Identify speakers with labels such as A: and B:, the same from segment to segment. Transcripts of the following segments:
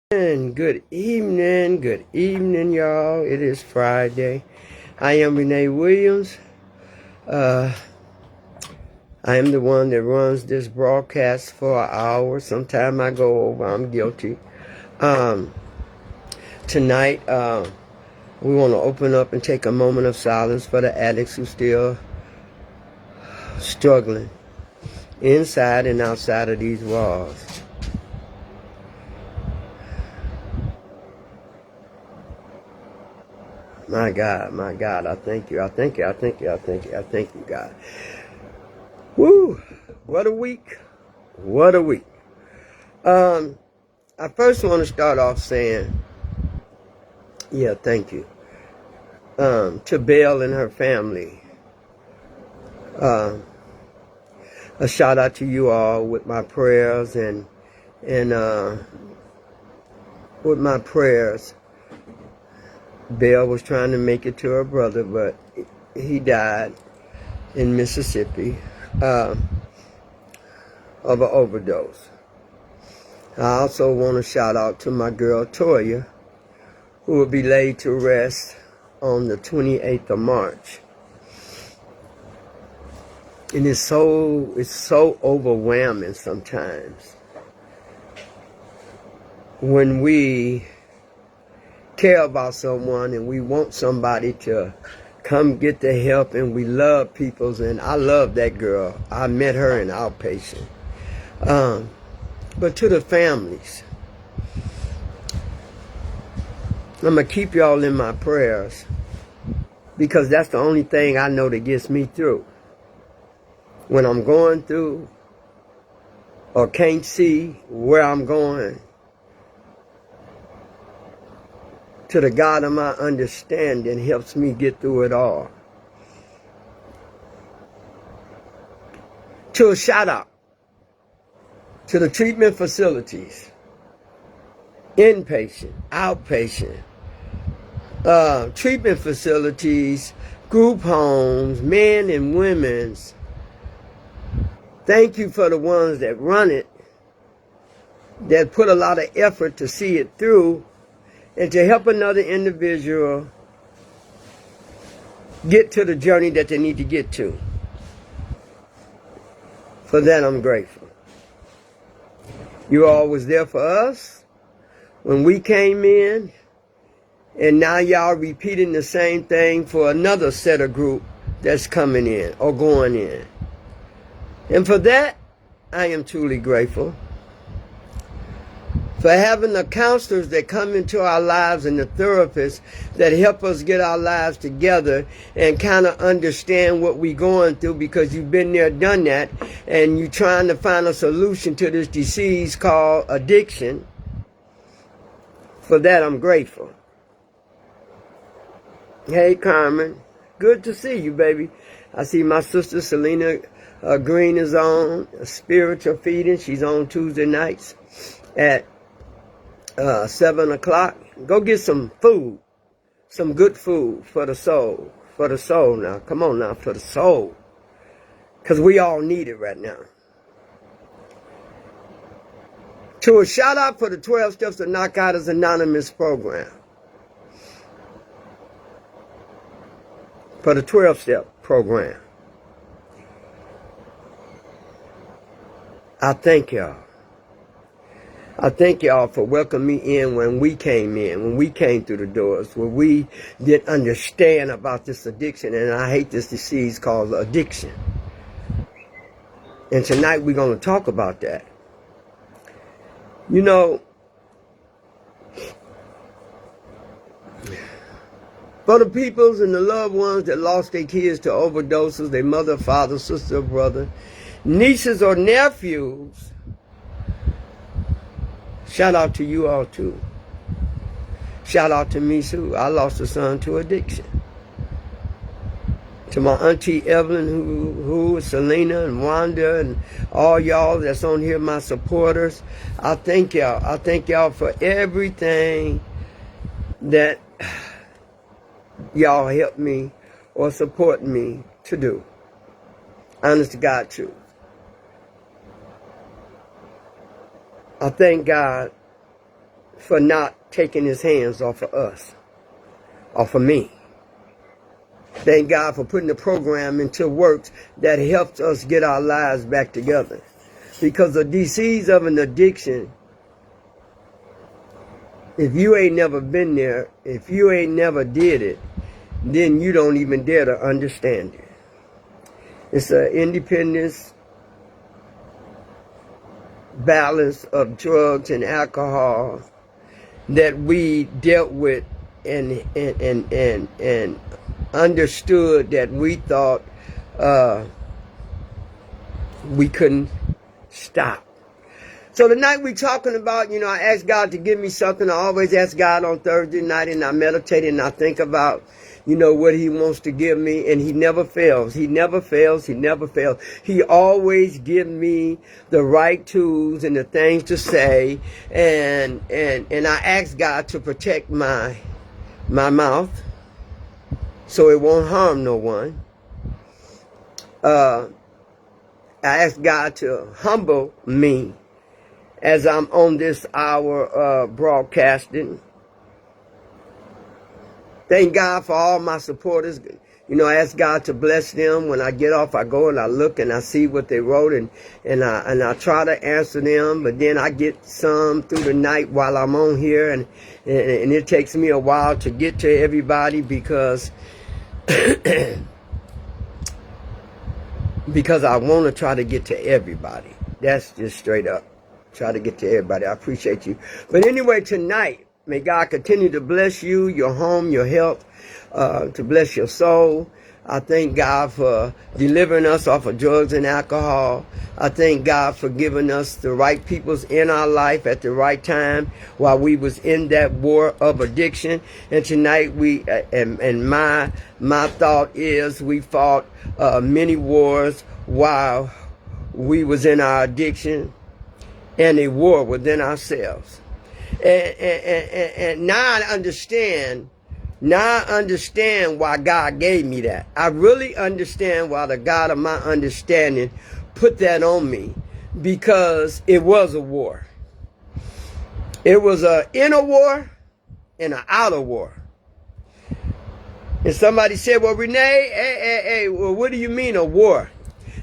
A: And good evening, y'all. It is Friday. I am Renee Williams. I am the one that runs this broadcast for an hour. Sometime I go over. I'm guilty. Tonight, we want to open up and take a moment of silence for the addicts who still struggling inside and outside of these walls. My God, I thank you, God. Woo, what a week. I first want to start off saying, thank you, to Belle and her family. A shout out to you all with my prayers and with my prayers. Belle was trying to make it to her brother, but he died in Mississippi of an overdose. I also want to shout out to my girl Toya, who will be laid to rest on the 28th of March. And it's so overwhelming sometimes when we care about someone and we want somebody to come get the help, and we love people's, and I love that girl. I met her in outpatient. But to the families, I'm going to keep y'all in my prayers, because that's the only thing I know that gets me through. When I'm going through or can't see where I'm going, to the God of my understanding helps me get through it all. To a shout out to the treatment facilities, inpatient, outpatient, treatment facilities, group homes, men and women's. Thank you for the ones that run it, that put a lot of effort to see it through and to help another individual get to the journey that they need to get to. For that, I'm grateful. You all was there for us when we came in, and now y'all repeating the same thing for another set of group that's coming in or going in. And for that, I am truly grateful. For having the counselors that come into our lives and the therapists that help us get our lives together and kind of understand what we're going through, because you've been there, done that, and you're trying to find a solution to this disease called addiction. For that, I'm grateful. Hey, Carmen. Good to see you, baby. I see my sister Selena Green is on Spiritual Feeding. She's on Tuesday nights at 7 o'clock. Go get some food, some good food for the soul. For the soul now. Come on now, for the soul. Because we all need it right now. To a shout out for the 12 Steps to Narcotics Anonymous program. For the 12-step program. I thank y'all. I thank y'all for welcoming me in when we came through the doors, when we didn't understand about this addiction, and I hate this disease called addiction. And tonight we're going to talk about that. You know, for the peoples and the loved ones that lost their kids to overdoses, their mother, father, sister, brother, nieces or nephews, shout out to you all too. Shout out to me too. I lost a son to addiction. To my auntie Evelyn, who Selena and Wanda and all y'all that's on here, my supporters. I thank y'all. I thank y'all for everything that y'all help me or support me to do. Honest to God truth. I thank God for not taking his hands off of us, off of me. Thank God for putting the program into works that helps us get our lives back together. Because the disease of an addiction, if you ain't never been there, if you ain't never did it, then you don't even dare to understand it. It's an independence balance of drugs and alcohol that we dealt with and understood that we thought we couldn't stop. So tonight we're talking about, I asked God to give me something. I always ask God on Thursday night, and I meditate and I think about, what he wants to give me, and he never fails. He never fails. He never fails. He always gives me the right tools and the things to say, and I ask God to protect my mouth so it won't harm no one. I ask God to humble me as I'm on this hour broadcasting. Thank God for all my supporters. I ask God to bless them. When I get off, I go and I look and I see what they wrote, and I try to answer them. But then I get some through the night while I'm on here, and it takes me a while to get to everybody because because I want to try to get to everybody. That's just straight up. Try to get to everybody. I appreciate you. But anyway, tonight, may God continue to bless you, your home, your health, to bless your soul. I thank God for delivering us off of drugs and alcohol. I thank God for giving us the right peoples in our life at the right time while we was in that war of addiction. And tonight and my thought is we fought many wars while we was in our addiction and a war within ourselves. And now I understand why God gave me that. I really understand why the God of my understanding put that on me, because it was a war. It was an inner war and an outer war. And somebody said, well, Renee, well, what do you mean a war?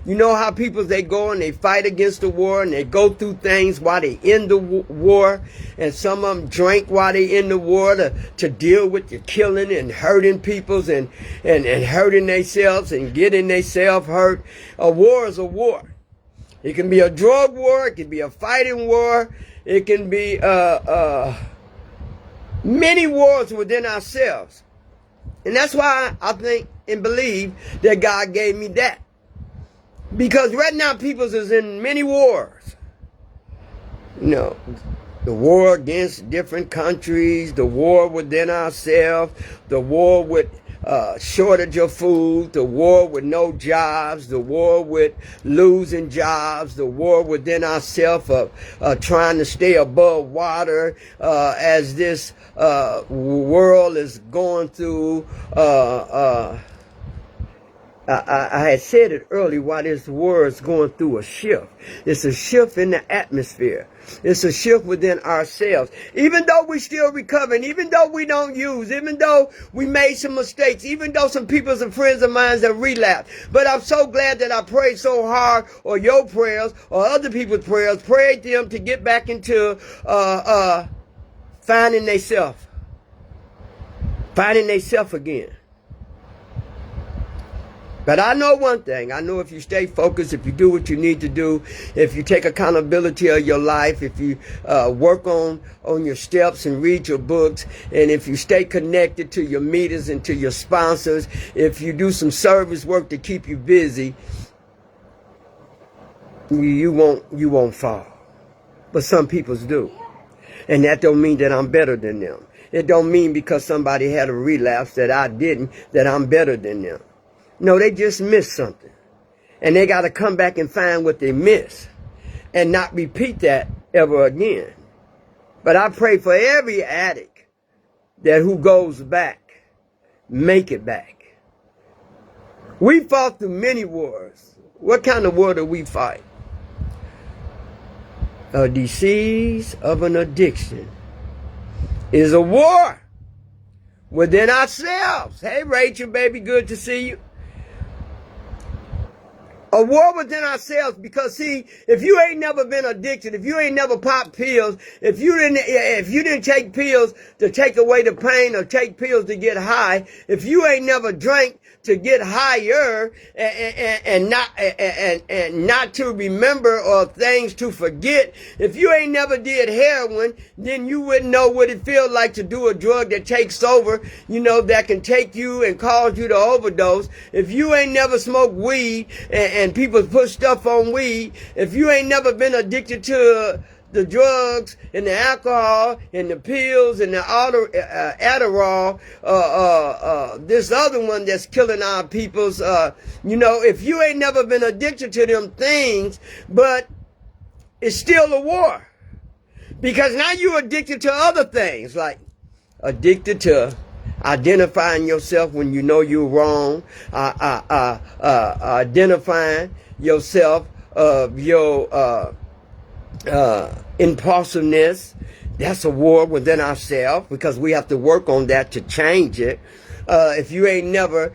A: You know how people, they go and they fight against the war and they go through things while they in the war, and some of them drink while they in the war to deal with the killing and hurting peoples and hurting themselves and getting themselves hurt. A war is a war. It can be a drug war. It can be a fighting war. It can be many wars within ourselves. And that's why I think and believe that God gave me that. Because right now people is in many wars. The war against different countries, the war within ourselves, the war with shortage of food, the war with no jobs, the war with losing jobs, the war within ourselves of trying to stay above water as this world is going through I had said it earlier, why this world is going through a shift. It's a shift in the atmosphere. It's a shift within ourselves. Even though we still recovering, even though we don't use, even though we made some mistakes, even though some people and friends of mine have relapsed. But I'm so glad that I prayed so hard, or your prayers, or other people's prayers, prayed them to get back into finding themselves again. But I know one thing. I know if you stay focused, if you do what you need to do, if you take accountability of your life, if you work on your steps and read your books, and if you stay connected to your meters and to your sponsors, if you do some service work to keep you busy, you won't fall. But some people do. And that don't mean that I'm better than them. It don't mean because somebody had a relapse that I didn't, that I'm better than them. No, they just missed something. And they got to come back and find what they missed and not repeat that ever again. But I pray for every addict that who goes back, make it back. We fought through many wars. What kind of war do we fight? A disease of an addiction is a war within ourselves. Hey, Rachel, baby, good to see you. A war within ourselves, because see, if you ain't never been addicted, if you ain't never popped pills, if you didn't take pills to take away the pain or take pills to get high, if you ain't never drank to get higher and not to remember or things to forget, if you ain't never did heroin, then you wouldn't know what it feels like to do a drug that takes over, that can take you and cause you to overdose. If you ain't never smoked weed and people put stuff on weed, if you ain't never been addicted to the drugs and the alcohol and the pills and the Adderall, this other one that's killing our peoples, if you ain't never been addicted to them things, but it's still a war. Because now you're addicted to other things, like addicted to identifying yourself when you know you're wrong, identifying yourself of your impulsiveness. That's a war within ourselves, because we have to work on that to change it. If you ain't never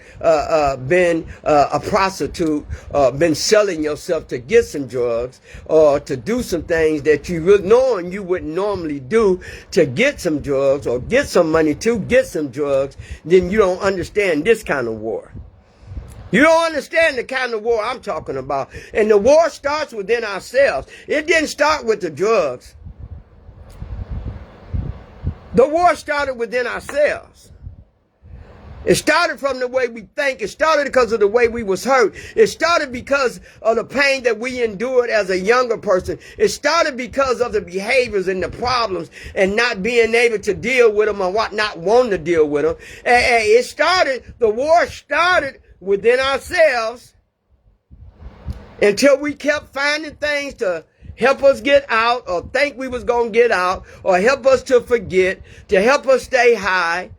A: been a prostitute, been selling yourself to get some drugs or to do some things that you really knowing you wouldn't normally do to get some drugs or get some money to get some drugs, then you don't understand this kind of war. You don't understand the kind of war I'm talking about. And the war starts within ourselves. It didn't start with the drugs. The war started within ourselves. It started from the way we think. It started because of the way we was hurt. It started because of the pain that we endured as a younger person. It started because of the behaviors and the problems and not being able to deal with them or not wanting to deal with them. The war started within ourselves until we kept finding things to help us get out or think we was going to get out or help us to forget, to help us stay high,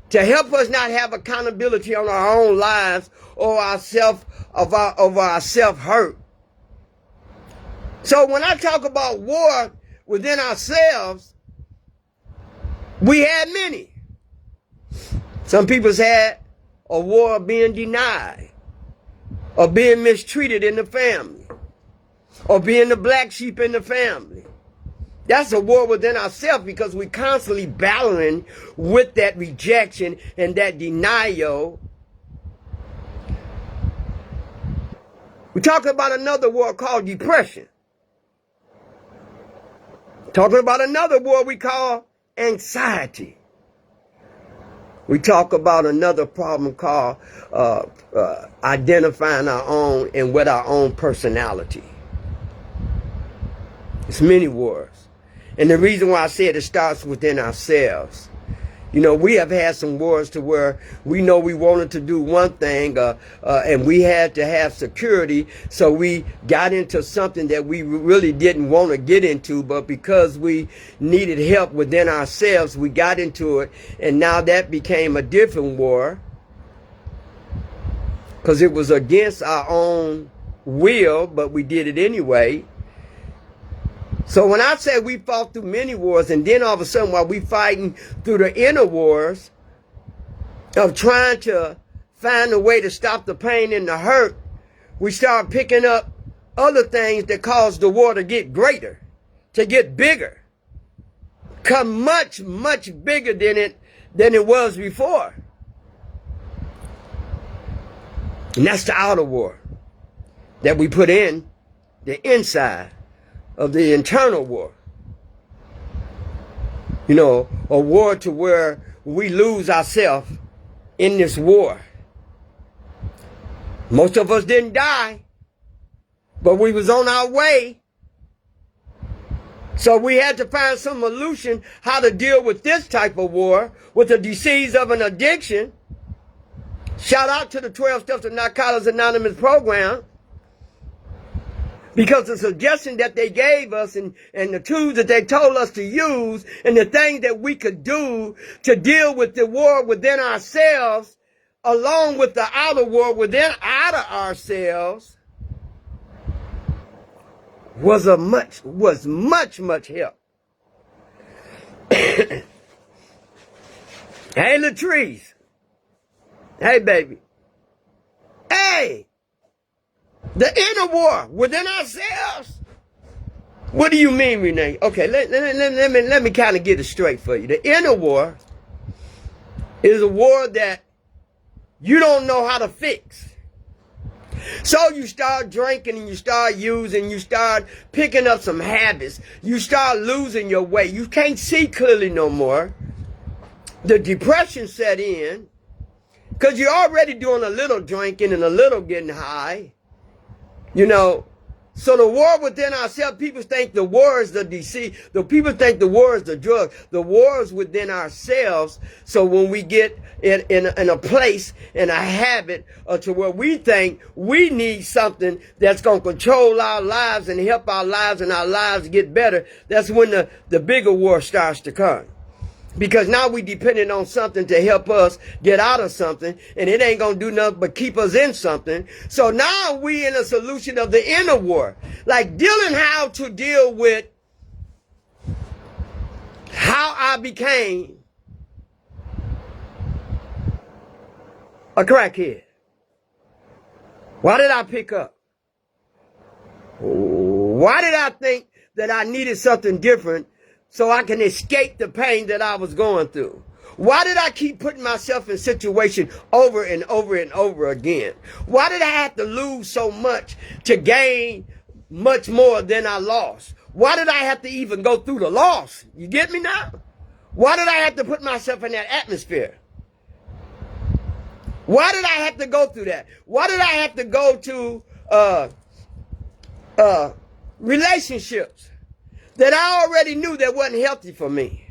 A: to help us not have accountability on our own lives or our self-hurt. So when I talk about war within ourselves, we had many. Some people's had a war of being denied, or being mistreated in the family, or being the black sheep in the family. That's a war within ourselves, because we're constantly battling with that rejection and that denial. We're talking about another war called depression. Talking about another war we call anxiety. We talk about another problem called identifying our own and with our own personality. It's many wars. And the reason why I said it starts within ourselves. We have had some wars to where we know we wanted to do one thing and we had to have security. So we got into something that we really didn't want to get into, but because we needed help within ourselves, we got into it. And now that became a different war, because it was against our own will, but we did it anyway. So when I say we fought through many wars, and then all of a sudden while we fighting through the inner wars of trying to find a way to stop the pain and the hurt, we start picking up other things that cause the war to get greater, to get bigger, come much, much bigger than it was before. And that's the outer war that we put in the inside of the internal war. A war to where we lose ourselves in this war. Most of us didn't die, but we was on our way. So we had to find some solution how to deal with this type of war, with the disease of an addiction. Shout out to the 12 Steps to Narcotics Anonymous program. Because the suggestion that they gave us and the tools that they told us to use and the things that we could do to deal with the war within ourselves, along with the outer war out of ourselves, was much help. Hey, Latrice. Hey, baby. Hey, the inner war within ourselves. What do you mean, Renee? Okay, let me kind of get it straight for you. The inner war is a war that you don't know how to fix. So you start drinking and you start using, you start picking up some habits. You start losing your way. You can't see clearly no more. The depression set in because you're already doing a little drinking and a little getting high. You know, so the war within ourselves, people think the war is the deceit. The people think the war is the drug. The war is within ourselves. So when we get in a place, in a habit, to where we think we need something that's going to control our lives and help our lives and our lives get better, that's when the bigger war starts to come. Because now we depending on something to help us get out of something, and it ain't gonna do nothing but keep us in something. So now we in a solution of the inner war. Like dealing how to deal with how I became a crackhead. Why did I pick up? Why did I think that I needed something different so I can escape the pain that I was going through? Why did I keep putting myself in situations over and over and over again? Why did I have to lose so much to gain much more than I lost? Why did I have to even go through the loss? You get me now? Why did I have to put myself in that atmosphere? Why did I have to go through that? Why did I have to go to relationships that I already knew that wasn't healthy for me?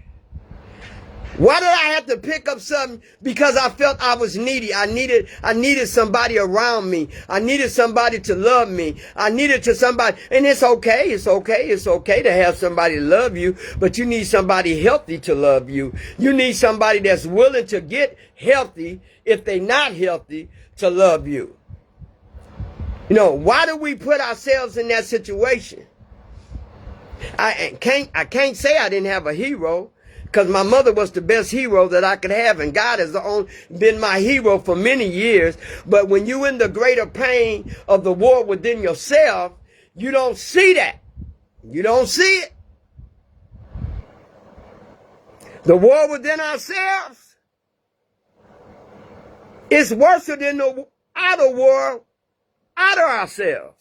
A: Why did I have to pick up something? Because I felt I was needy. I needed somebody around me. I needed somebody to love me. I needed to somebody, and it's okay. It's okay to have somebody love you, but you need somebody healthy to love you. You need somebody that's willing to get healthy if they're not healthy to love you. You know, why do we put ourselves in that situation? I can't say I didn't have a hero, because my mother was the best hero that I could have, and God has been my hero for many years. But when you're in the greater pain of the war within yourself, you don't see that. You don't see it. The war within ourselves is worse than the outer war out of ourselves.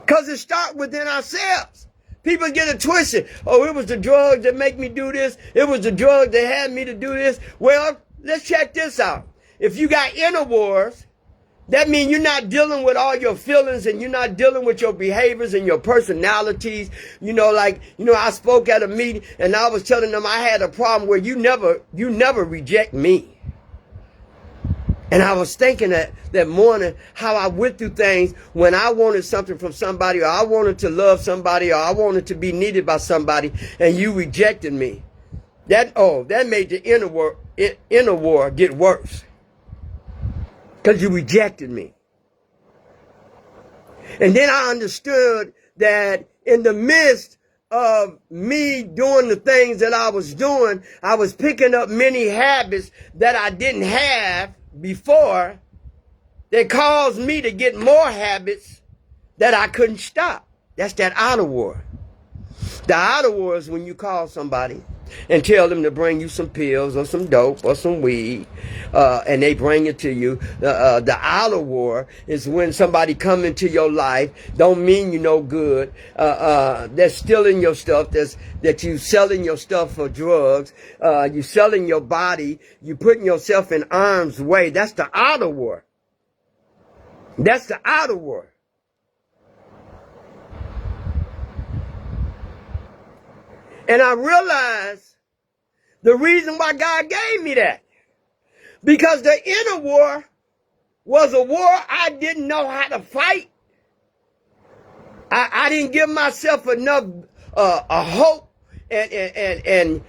A: Because it starts within ourselves. People get it twisted. Oh, it was the drugs that make me do this. It was the drugs that had me to do this. Well, let's check this out. If you got inner wars, that means you're not dealing with all your feelings, and you're not dealing with your behaviors and your personalities. You know, I spoke at a meeting and I was telling them I had a problem where you never reject me. And I was thinking that morning how I went through things when I wanted something from somebody, or I wanted to love somebody, or I wanted to be needed by somebody, and you rejected me. That made the inner war get worse. Because you rejected me. And then I understood that in the midst of me doing the things that I was doing, I was picking up many habits that I didn't have before, that caused me to get more habits that I couldn't stop. That's that outer war. The outer war is when you call somebody and tell them to bring you some pills or some dope or some weed, and they bring it to you. The outer war is when somebody come into your life, don't mean you no good, that's stealing your stuff, that you selling your stuff for drugs, you selling your body, you putting yourself in harm's way. That's the outer war. That's the outer war. And I realized the reason why God gave me that. Because the inner war was a war I didn't know how to fight. I didn't give myself enough a hope and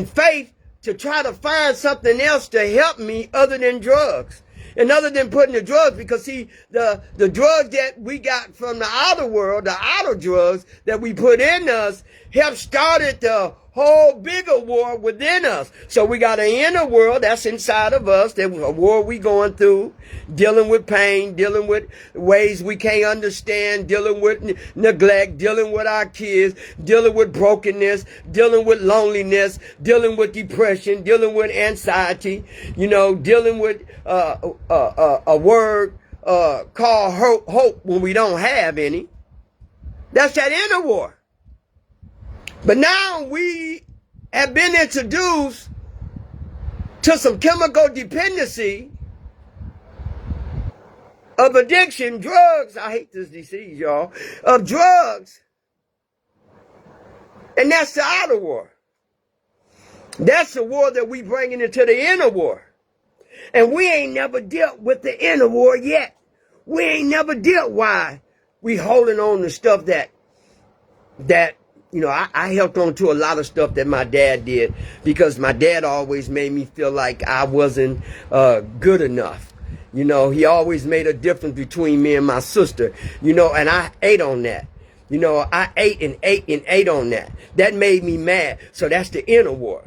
A: faith to try to find something else to help me other than drugs. And other than putting the drugs, because see, the drugs that we got from the outer world, the outer drugs that we put in us, helped started the whole bigger war within us. So we got an inner world that's inside of us. There was a war we going through, dealing with pain, dealing with ways we can't understand, dealing with neglect, dealing with our kids, dealing with brokenness, dealing with loneliness, dealing with depression, dealing with anxiety, dealing with a word called hope when we don't have any. That's that inner war. But now we have been introduced to some chemical dependency of addiction, drugs. I hate this disease, y'all. Of drugs. And that's the outer war. That's the war that we bringing into the inner war. And we ain't never dealt with the inner war yet. We ain't never dealt why we holding on to stuff that I held on to a lot of stuff that my dad did because my dad always made me feel like I wasn't good enough. He always made a difference between me and my sister, and I ate on that. I ate and ate and ate on that. That made me mad. So that's the inner war.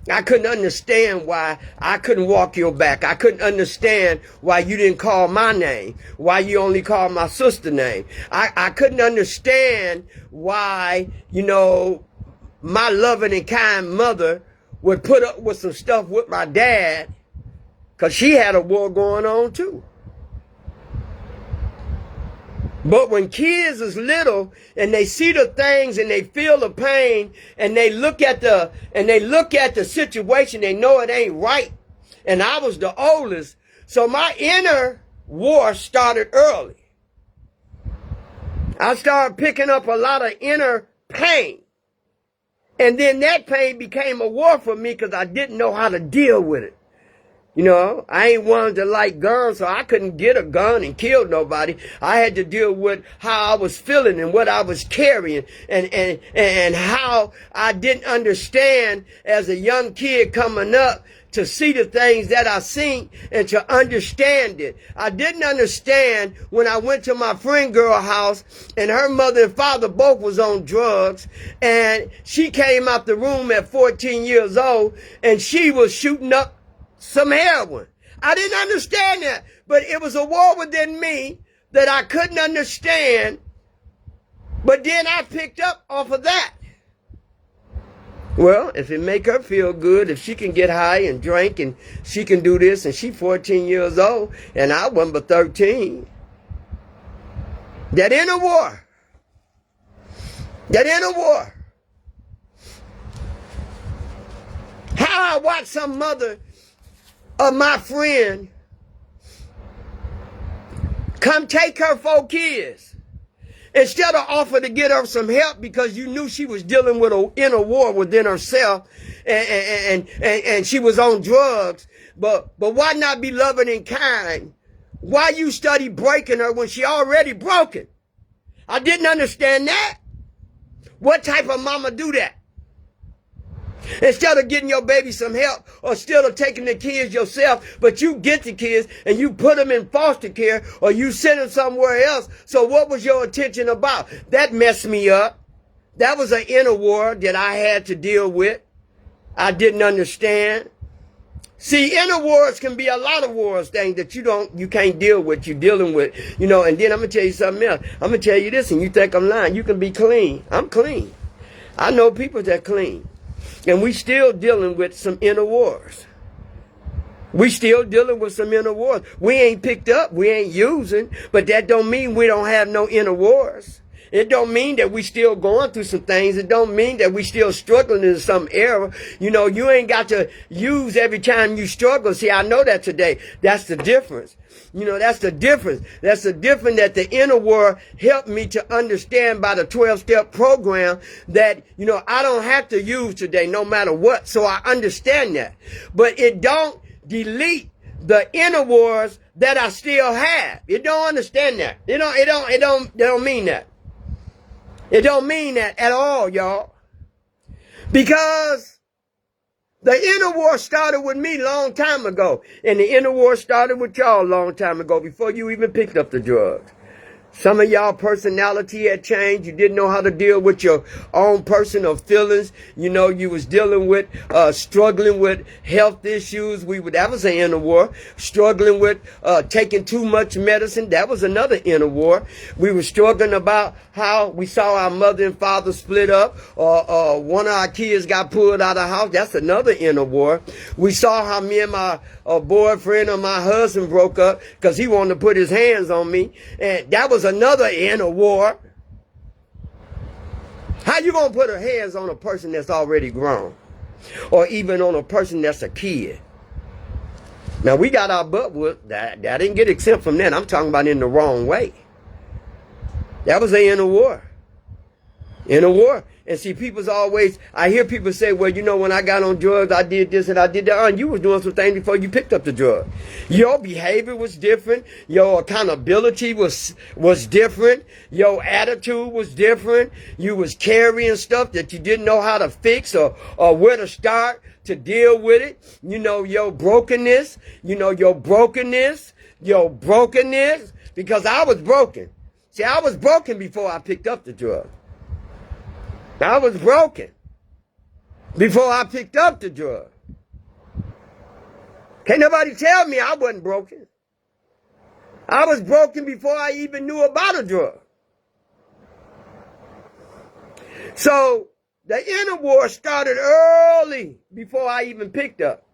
A: I couldn't understand why I couldn't walk your back. I couldn't understand why you didn't call my name, why you only called my sister's name. I couldn't understand why, my loving and kind mother would put up with some stuff with my dad because she had a war going on too. But when kids is little and they see the things and they feel the pain and they look at the situation, they know it ain't right. And I was the oldest. So my inner war started early. I started picking up a lot of inner pain. And then that pain became a war for me because I didn't know how to deal with it. I ain't one to like guns, so I couldn't get a gun and kill nobody. I had to deal with how I was feeling and what I was carrying and how I didn't understand as a young kid coming up to see the things that I seen and to understand it. I didn't understand when I went to my friend girl house and her mother and father both was on drugs and she came out the room at 14 years old and she was shooting up some heroin. I didn't understand that, but it was a war within me that I couldn't understand, but then I picked up off of that. Well, if it make her feel good, if she can get high and drink and she can do this and she 14 years old and I wasn't but 13. That inner war. That inner war. How I watched some mother of my friend come take her 4 kids instead of offer to get her some help because you knew she was dealing with an inner war within herself and she was on drugs. But why not be loving and kind? Why you study breaking her when she already broken? I didn't understand that. What type of mama do that? Instead of getting your baby some help or still of taking the kids yourself, but you get the kids and you put them in foster care or you send them somewhere else. So what was your intention about? That messed me up. That was an inner war that I had to deal with. I didn't understand. See, inner wars can be a lot of wars, things that you can't deal with, you're dealing with, and then I'm going to tell you something else. I'm going to tell you this and you think I'm lying. You can be clean. I'm clean. I know people that clean. And we still dealing with some inner wars. We still dealing with some inner wars. We ain't picked up, we ain't using, but that don't mean we don't have no inner wars. It don't mean that we still going through some things. It don't mean that we still struggling in some era. You ain't got to use every time you struggle. See, I know that today. That's the difference. That's the difference. That's the difference that the inner war helped me to understand by the 12-step program that, I don't have to use today no matter what. So I understand that. But it don't delete the inner wars that I still have. It don't understand that. It don't mean that. It don't mean that at all, y'all. Because the inner war started with me a long time ago. And the inner war started with y'all a long time ago before you even picked up the drugs. Some of y'all personality had changed. You didn't know how to deal with your own personal feelings. You know, you was dealing with, struggling with health issues. That was an inner war. Struggling with, taking too much medicine. That was another inner war. We were struggling about how we saw our mother and father split up, or one of our kids got pulled out of the house. That's another inner war. We saw how me and my boyfriend or my husband broke up because he wanted to put his hands on me. And that was another inner war. How you gonna put her hands on a person that's already grown? Or even on a person that's a kid? Now we got our butt whooped. That didn't get exempt from that. I'm talking about in the wrong way. That was an inner war. Inner war. And see, I hear people say, well, you know, when I got on drugs, I did this and I did that. And you was doing some things before you picked up the drug. Your behavior was different. Your accountability was different. Your attitude was different. You was carrying stuff that you didn't know how to fix or where to start to deal with it. You know, your brokenness, because I was broken. See, I was broken before I picked up the drug. I was broken before I picked up the drug. Can't nobody tell me I wasn't broken. I was broken before I even knew about a drug. So the inner war started early before I even picked up.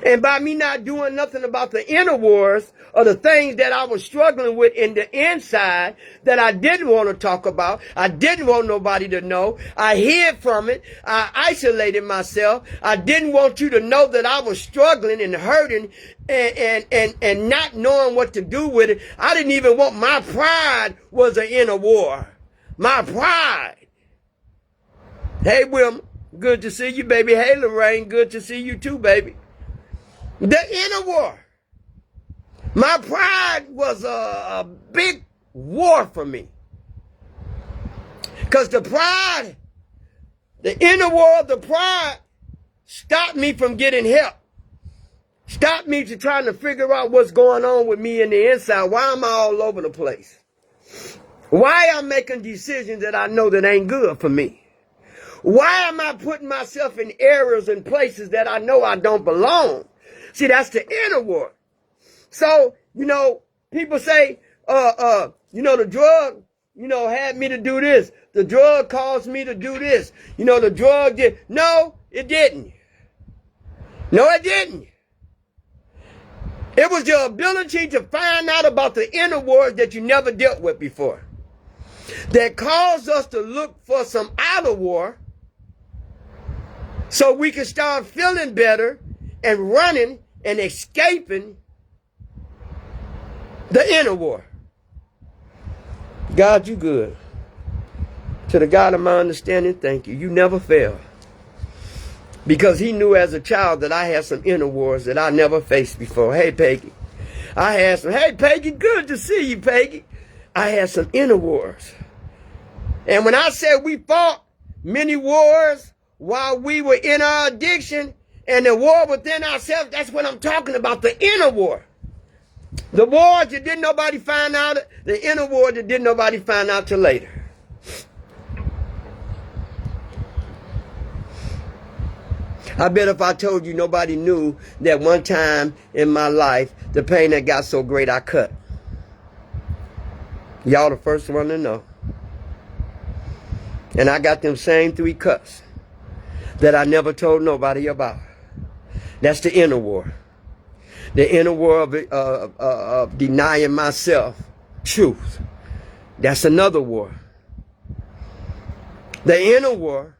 A: And by me not doing nothing about the inner wars or the things that I was struggling with in the inside that I didn't want to talk about, I didn't want nobody to know, I hid from it, I isolated myself, I didn't want you to know that I was struggling and hurting and not knowing what to do with it. I didn't even want, my pride was an inner war. My pride. Hey, Wilma, good to see you, baby. Hey, Lorraine, good to see you too, baby. The inner war. My pride was a big war for me. Because the inner war of the pride stopped me from getting help. Stopped me to trying to figure out what's going on with me in the inside. Why am I all over the place? Why I'm making decisions that I know that ain't good for me? Why am I putting myself in areas and places that I know I don't belong? See, that's the inner war. So, you know, people say, you know, the drug, you know, had me to do this. The drug caused me to do this. You know, the drug did. No, it didn't. No, it didn't. It was your ability to find out about the inner wars that you never dealt with before that caused us to look for some outer war so we can start feeling better and running and escaping the inner war. God, you good. To the God of my understanding, thank you. You never fail. Because he knew as a child that I had some inner wars that I never faced before. Hey, Peggy. Hey, Peggy, good to see you, Peggy. I had some inner wars. And when I said we fought many wars while we were in our addiction, and the war within ourselves, that's what I'm talking about, the inner war. The war that didn't nobody find out, the inner war that didn't nobody find out till later. I bet if I told you nobody knew that one time in my life, the pain that got so great I cut. Y'all the first one to know. And I got them same 3 cuts that I never told nobody about. That's the inner war. The inner war of denying myself truth. That's another war. The inner war,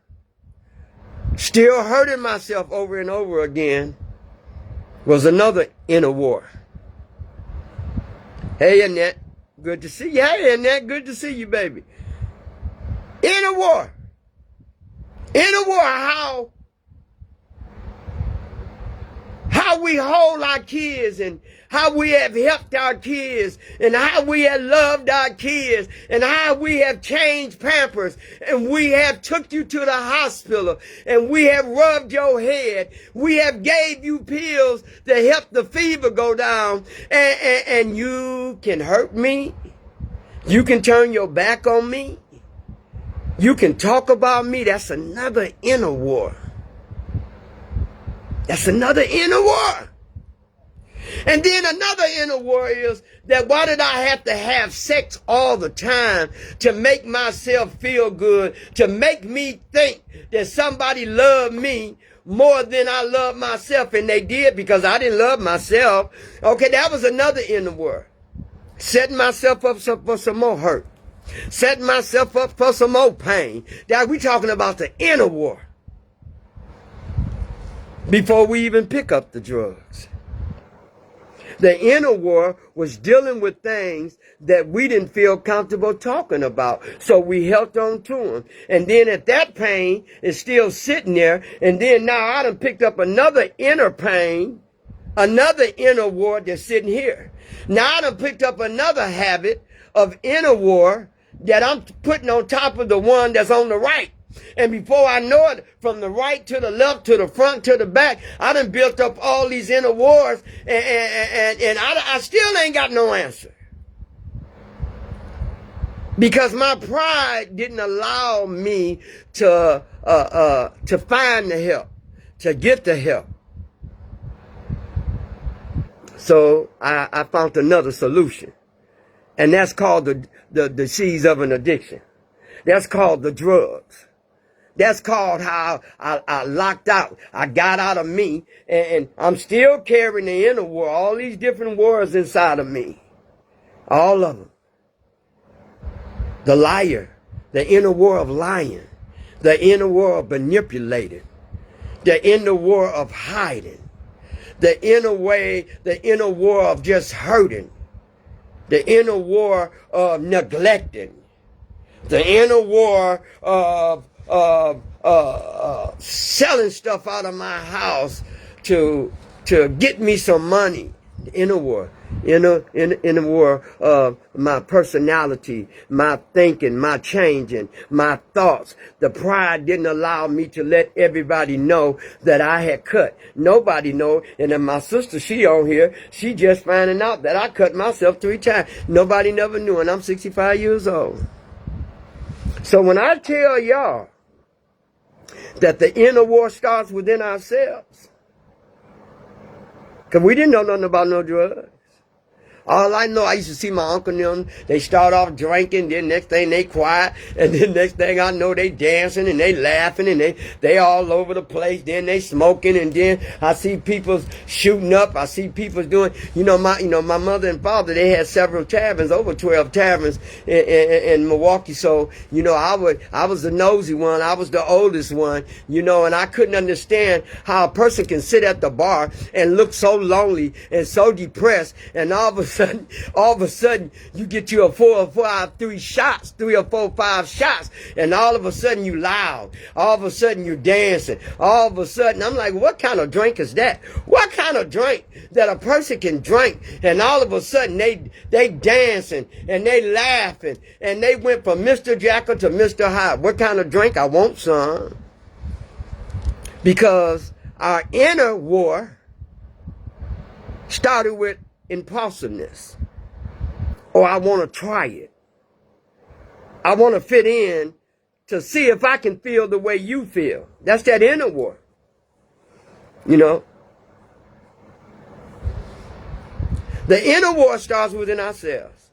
A: still hurting myself over and over again, was another inner war. Hey, Annette. Good to see you. Hey, Annette. Good to see you, baby. Inner war. Inner war, how we hold our kids and how we have helped our kids and how we have loved our kids and how we have changed Pampers and we have took you to the hospital and we have rubbed your head. We have gave you pills to help the fever go down and you can hurt me You can turn your back on me. You can talk about me. That's another inner war. That's another inner war. And then another inner war is that why did I have to have sex all the time to make myself feel good, to make me think that somebody loved me more than I love myself? And they did, because I didn't love myself. Okay, that was another inner war. Setting myself up for some more hurt. Setting myself up for some more pain. That we talking about the inner war. Before we even pick up the drugs. The inner war was dealing with things that we didn't feel comfortable talking about. So we held on to them. And then if that pain is still sitting there, and then now I done picked up another inner pain, another inner war that's sitting here. Now I done picked up another habit of inner war that I'm putting on top of the one that's on the right. And before I know it, from the right to the left, to the front, to the back, I done built up all these inner wars, and I still ain't got no answer. Because my pride didn't allow me to find the help, to get the help. So I found another solution. And that's called the disease of an addiction. That's called the drugs. That's called how I locked out. I got out of me, and I'm still carrying the inner war, all these different wars inside of me. All of them. The liar, the inner war of lying, the inner war of manipulating, the inner war of hiding, the inner war of just hurting, the inner war of neglecting, the inner war of selling stuff out of my house to get me some money. The inner war. Inner war of my personality, my thinking, my changing, my thoughts. The pride didn't allow me to let everybody know that I had cut. Nobody know. And then my sister, she on here, she just finding out that I cut myself 3 times. Nobody never knew, and I'm 65 years old. So when I tell y'all that the inner war starts within ourselves, because we didn't know nothing about no drugs. All I know, I used to see my uncle and them, they start off drinking, then next thing they quiet, and then next thing I know they dancing and they laughing and they all over the place, then they smoking, and then I see people shooting up, I see people doing, my mother and father, they had several taverns, over 12 taverns in Milwaukee, so, I was the nosy one, I was the oldest one, and I couldn't understand how a person can sit at the bar and look so lonely and so depressed, and all of a sudden, you get you a 4 or 5, 3 shots, 3 or 4, 5 shots, and all of a sudden you loud. All of a sudden you dancing. All of a sudden, I'm like, what kind of drink is that? What kind of drink that a person can drink, and all of a sudden they dancing and they laughing, and they went from Mr. Jackal to Mr. Hyde. What kind of drink? I want some. Because our inner war started with impulsiveness. Or I want to try it. I want to fit in to see if I can feel the way you feel. That's that inner war. The inner war starts within ourselves.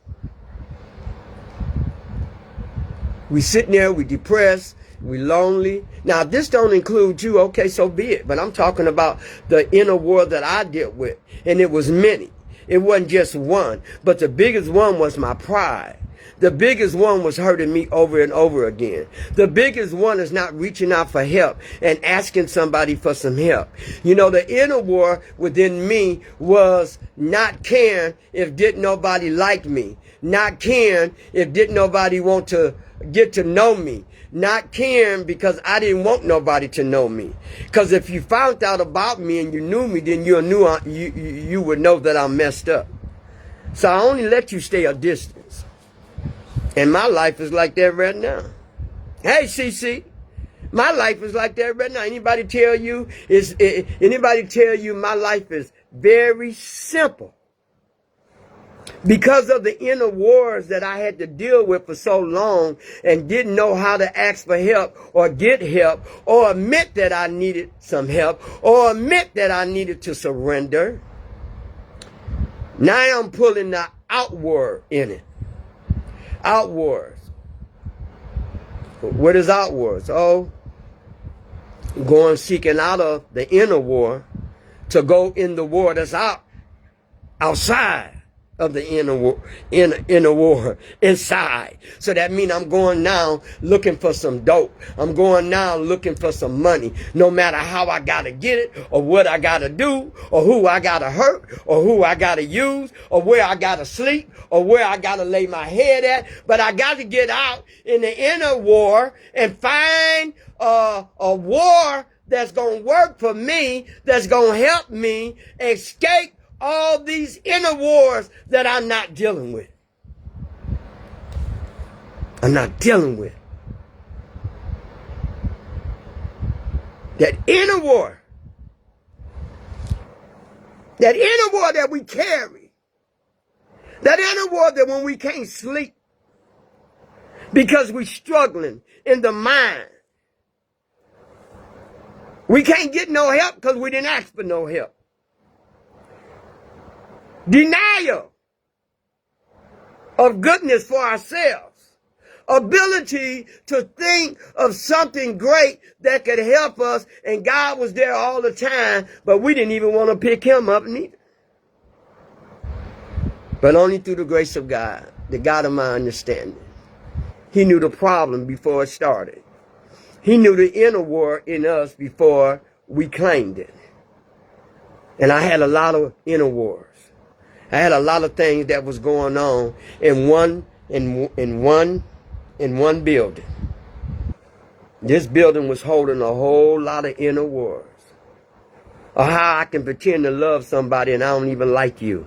A: We sitting there, we depressed, we lonely. Now, this don't include you, okay, so be it. But I'm talking about the inner war that I dealt with. And it was many. It wasn't just one, but the biggest one was my pride. The biggest one was hurting me over and over again. The biggest one is not reaching out for help and asking somebody for some help. The inner war within me was not caring if didn't nobody like me. Not caring if didn't nobody want to get to know me. Not caring because I didn't want nobody to know me. Because if you found out about me and you knew me, then you would know that I'm messed up. So I only let you stay a distance. And my life is like that right now. Hey, CC, my life is like that right now. Anybody tell you my life is very simple? Because of the inner wars that I had to deal with for so long and didn't know how to ask for help or get help or admit that I needed some help or admit that I needed to surrender. Now I'm pulling the outward in it. Outwards. What is outwards? Oh, going seeking out of the inner war to go in the war that's outside of the inner war, inside. So that means I'm going now looking for some dope. I'm going now looking for some money. No matter how I gotta get it, or what I gotta do, or who I gotta hurt, or who I gotta use, or where I gotta sleep, or where I gotta lay my head at. But I got to get out in the inner war and find a war that's gonna work for me, that's gonna help me escape all these inner wars that I'm not dealing with. I'm not dealing with. That inner war. That inner war that we carry. That inner war that when we can't sleep because we're struggling in the mind. We can't get no help because we didn't ask for no help. Denial of goodness for ourselves. Ability to think of something great that could help us, and God was there all the time, but we didn't even want to pick him up neither. But only through the grace of God, the God of my understanding. He knew the problem before it started. He knew the inner war in us before we claimed it. And I had a lot of inner wars. I had a lot of things that was going on in one building. This building was holding a whole lot of inner wars. Or how I can pretend to love somebody and I don't even like you.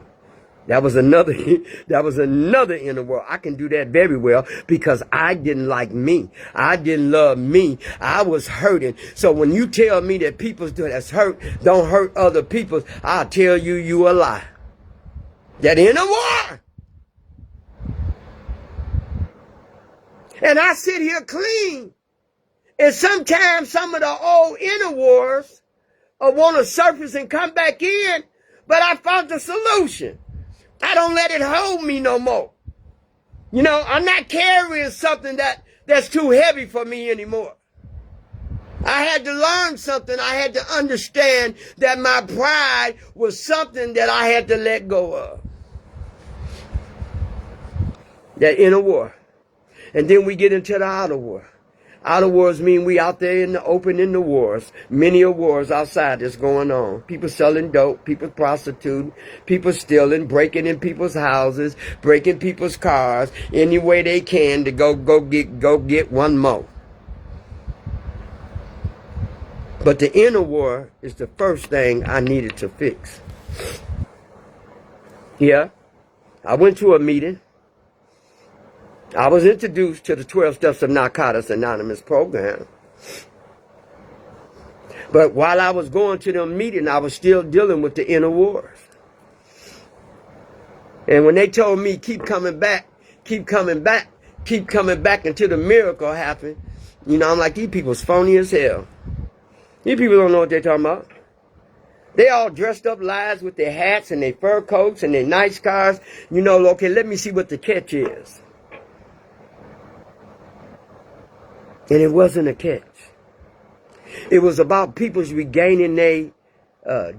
A: That was another inner war. I can do that very well because I didn't like me. I didn't love me. I was hurting. So when you tell me that people that's hurt don't hurt other people, I'll tell you a lie. That inner war. And I sit here clean. And sometimes some of the old inner wars want to surface and come back in, but I found the solution. I don't let it hold me no more. You know, I'm not carrying something that's too heavy for me anymore. I had to learn something. I had to understand that my pride was something that I had to let go of. That inner war. And then we get into the outer war. Outer wars mean we out there in the open in the wars. Many wars outside that's going on. People selling dope, people prostituting, people stealing, breaking in people's houses, breaking people's cars, any way they can to go get one more. But the inner war is the first thing I needed to fix. Yeah, I went to a meeting. I was introduced to the 12 Steps of Narcotics Anonymous program. But while I was going to the meeting, I was still dealing with the inner wars. And when they told me, keep coming back until the miracle happened, you know, I'm like, these people's phony as hell. These people don't know what they're talking about. They all dressed up lies with their hats and their fur coats and their nice cars. You know, okay, let me see what the catch is. And it wasn't a catch. It was about people's regaining their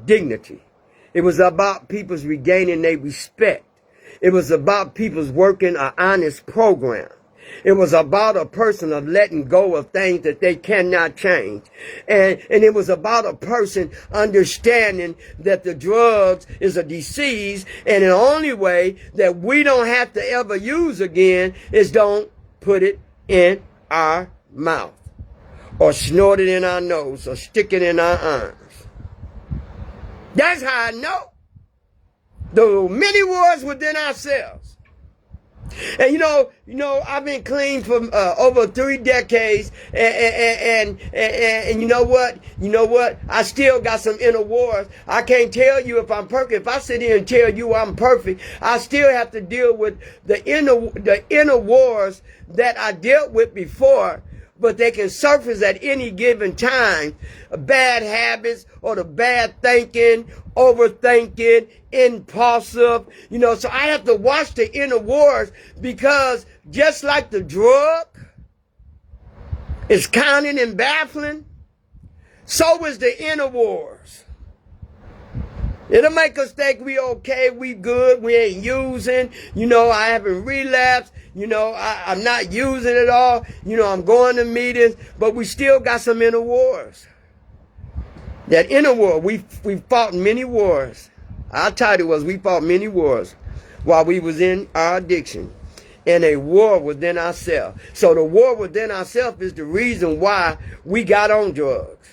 A: dignity. It was about people's regaining their respect. It was about people's working an honest program. It was about a person of letting go of things that they cannot change. And it was about a person understanding that the drugs is a disease, and the only way that we don't have to ever use again is don't put it in our mouth, or snort it in our nose, or stick it in our arms. That's how I know. There were many wars within ourselves. And I've been clean for over 3 decades, and you know what? I still got some inner wars. I can't tell you if I'm perfect. If I sit here and tell you I'm perfect, I still have to deal with the inner wars that I dealt with before. But they can surface at any given time. Bad habits or the bad thinking, overthinking, impulsive. So I have to watch the inner wars, because just like the drug is counting and baffling, so is the inner wars. It'll make us think we okay, we good, we ain't using, I haven't relapsed, I'm not using it all, I'm going to meetings, but we still got some inner wars. That inner war, we fought many wars. Our title was We Fought Many Wars while we was in our addiction. And a war within ourselves. So the war within ourselves is the reason why we got on drugs.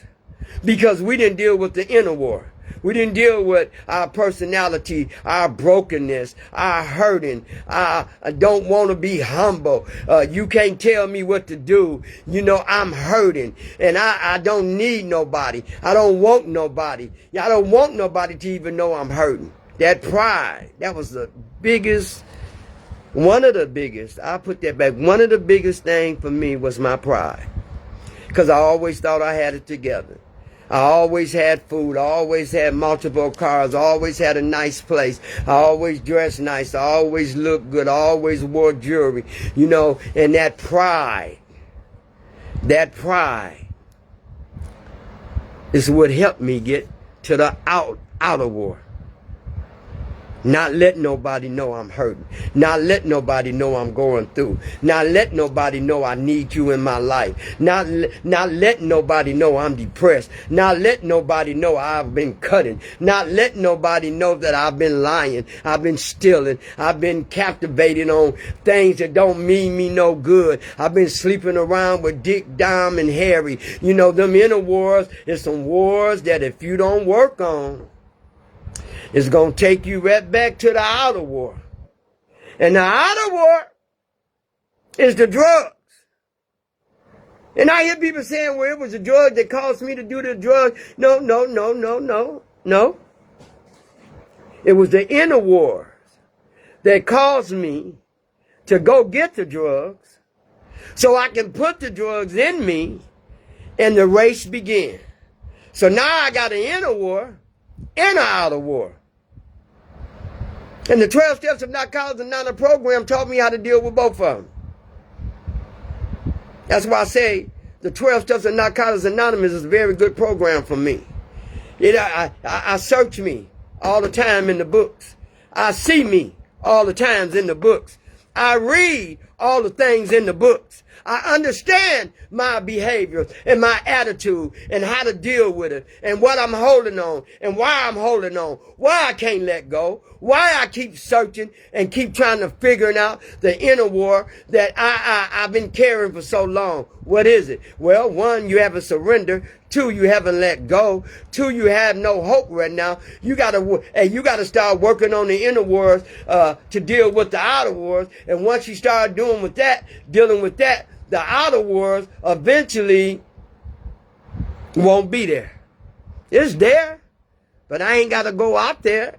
A: Because we didn't deal with the inner war. We didn't deal with our personality, our brokenness, our hurting. I don't want to be humble. You can't tell me what to do. I'm hurting, and I don't need nobody. I don't want nobody. I don't want nobody to even know I'm hurting. That pride, that was the biggest, one of the biggest, I'll put that back. One of the biggest things for me was my pride. Because I always thought I had it together. I always had food. I always had multiple cars. I always had a nice place. I always dressed nice. I always looked good. I always wore jewelry. And that pride is what helped me get to the outer war. Not let nobody know I'm hurting. Not let nobody know I'm going through. Not let nobody know I need you in my life. Not let nobody know I'm depressed. Not let nobody know I've been cutting. Not let nobody know that I've been lying. I've been stealing. I've been captivating on things that don't mean me no good. I've been sleeping around with Dick, Dom, and Harry. Them inner wars is some wars that if you don't work on, it's going to take you right back to the outer war. And the outer war is the drugs. And I hear people saying, well, it was the drug that caused me to do the drug. No. It was the inner wars that caused me to go get the drugs so I can put the drugs in me and the race begin. So now I got an inner war and an outer war. And the 12 Steps of Narcotics Anonymous program taught me how to deal with both of them. That's why I say the 12 Steps of Narcotics Anonymous is a very good program for me. I search me all the time in the books. I see me all the times in the books. I read all the things in the books. I understand my behavior and my attitude and how to deal with it and what I'm holding on and why I'm holding on, why I can't let go, why I keep searching and keep trying to figure out the inner war that I've been carrying for so long. What is it? Well, 1, you haven't surrendered. 2, you haven't let go. 2, you have no hope right now. You gotta start working on the inner wars to deal with the outer wars. And once you start dealing with that, the outer wars eventually won't be there. It's there, but I ain't gotta go out there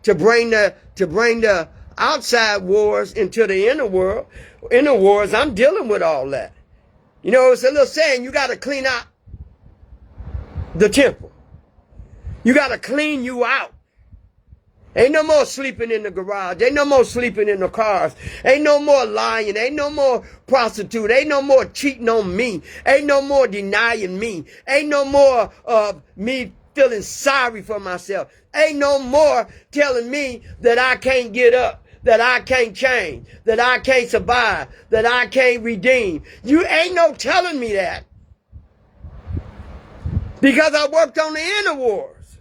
A: to bring the outside wars into the inner world. Inner wars, I'm dealing with all that. It's a little saying, you gotta clean out the temple. You got to clean you out. Ain't no more sleeping in the garage. Ain't no more sleeping in the cars. Ain't no more lying. Ain't no more prostitute. Ain't no more cheating on me. Ain't no more denying me. Ain't no more me feeling sorry for myself. Ain't no more telling me that I can't get up, that I can't change, that I can't survive, that I can't redeem. You ain't no telling me that. Because I worked on the inner wars.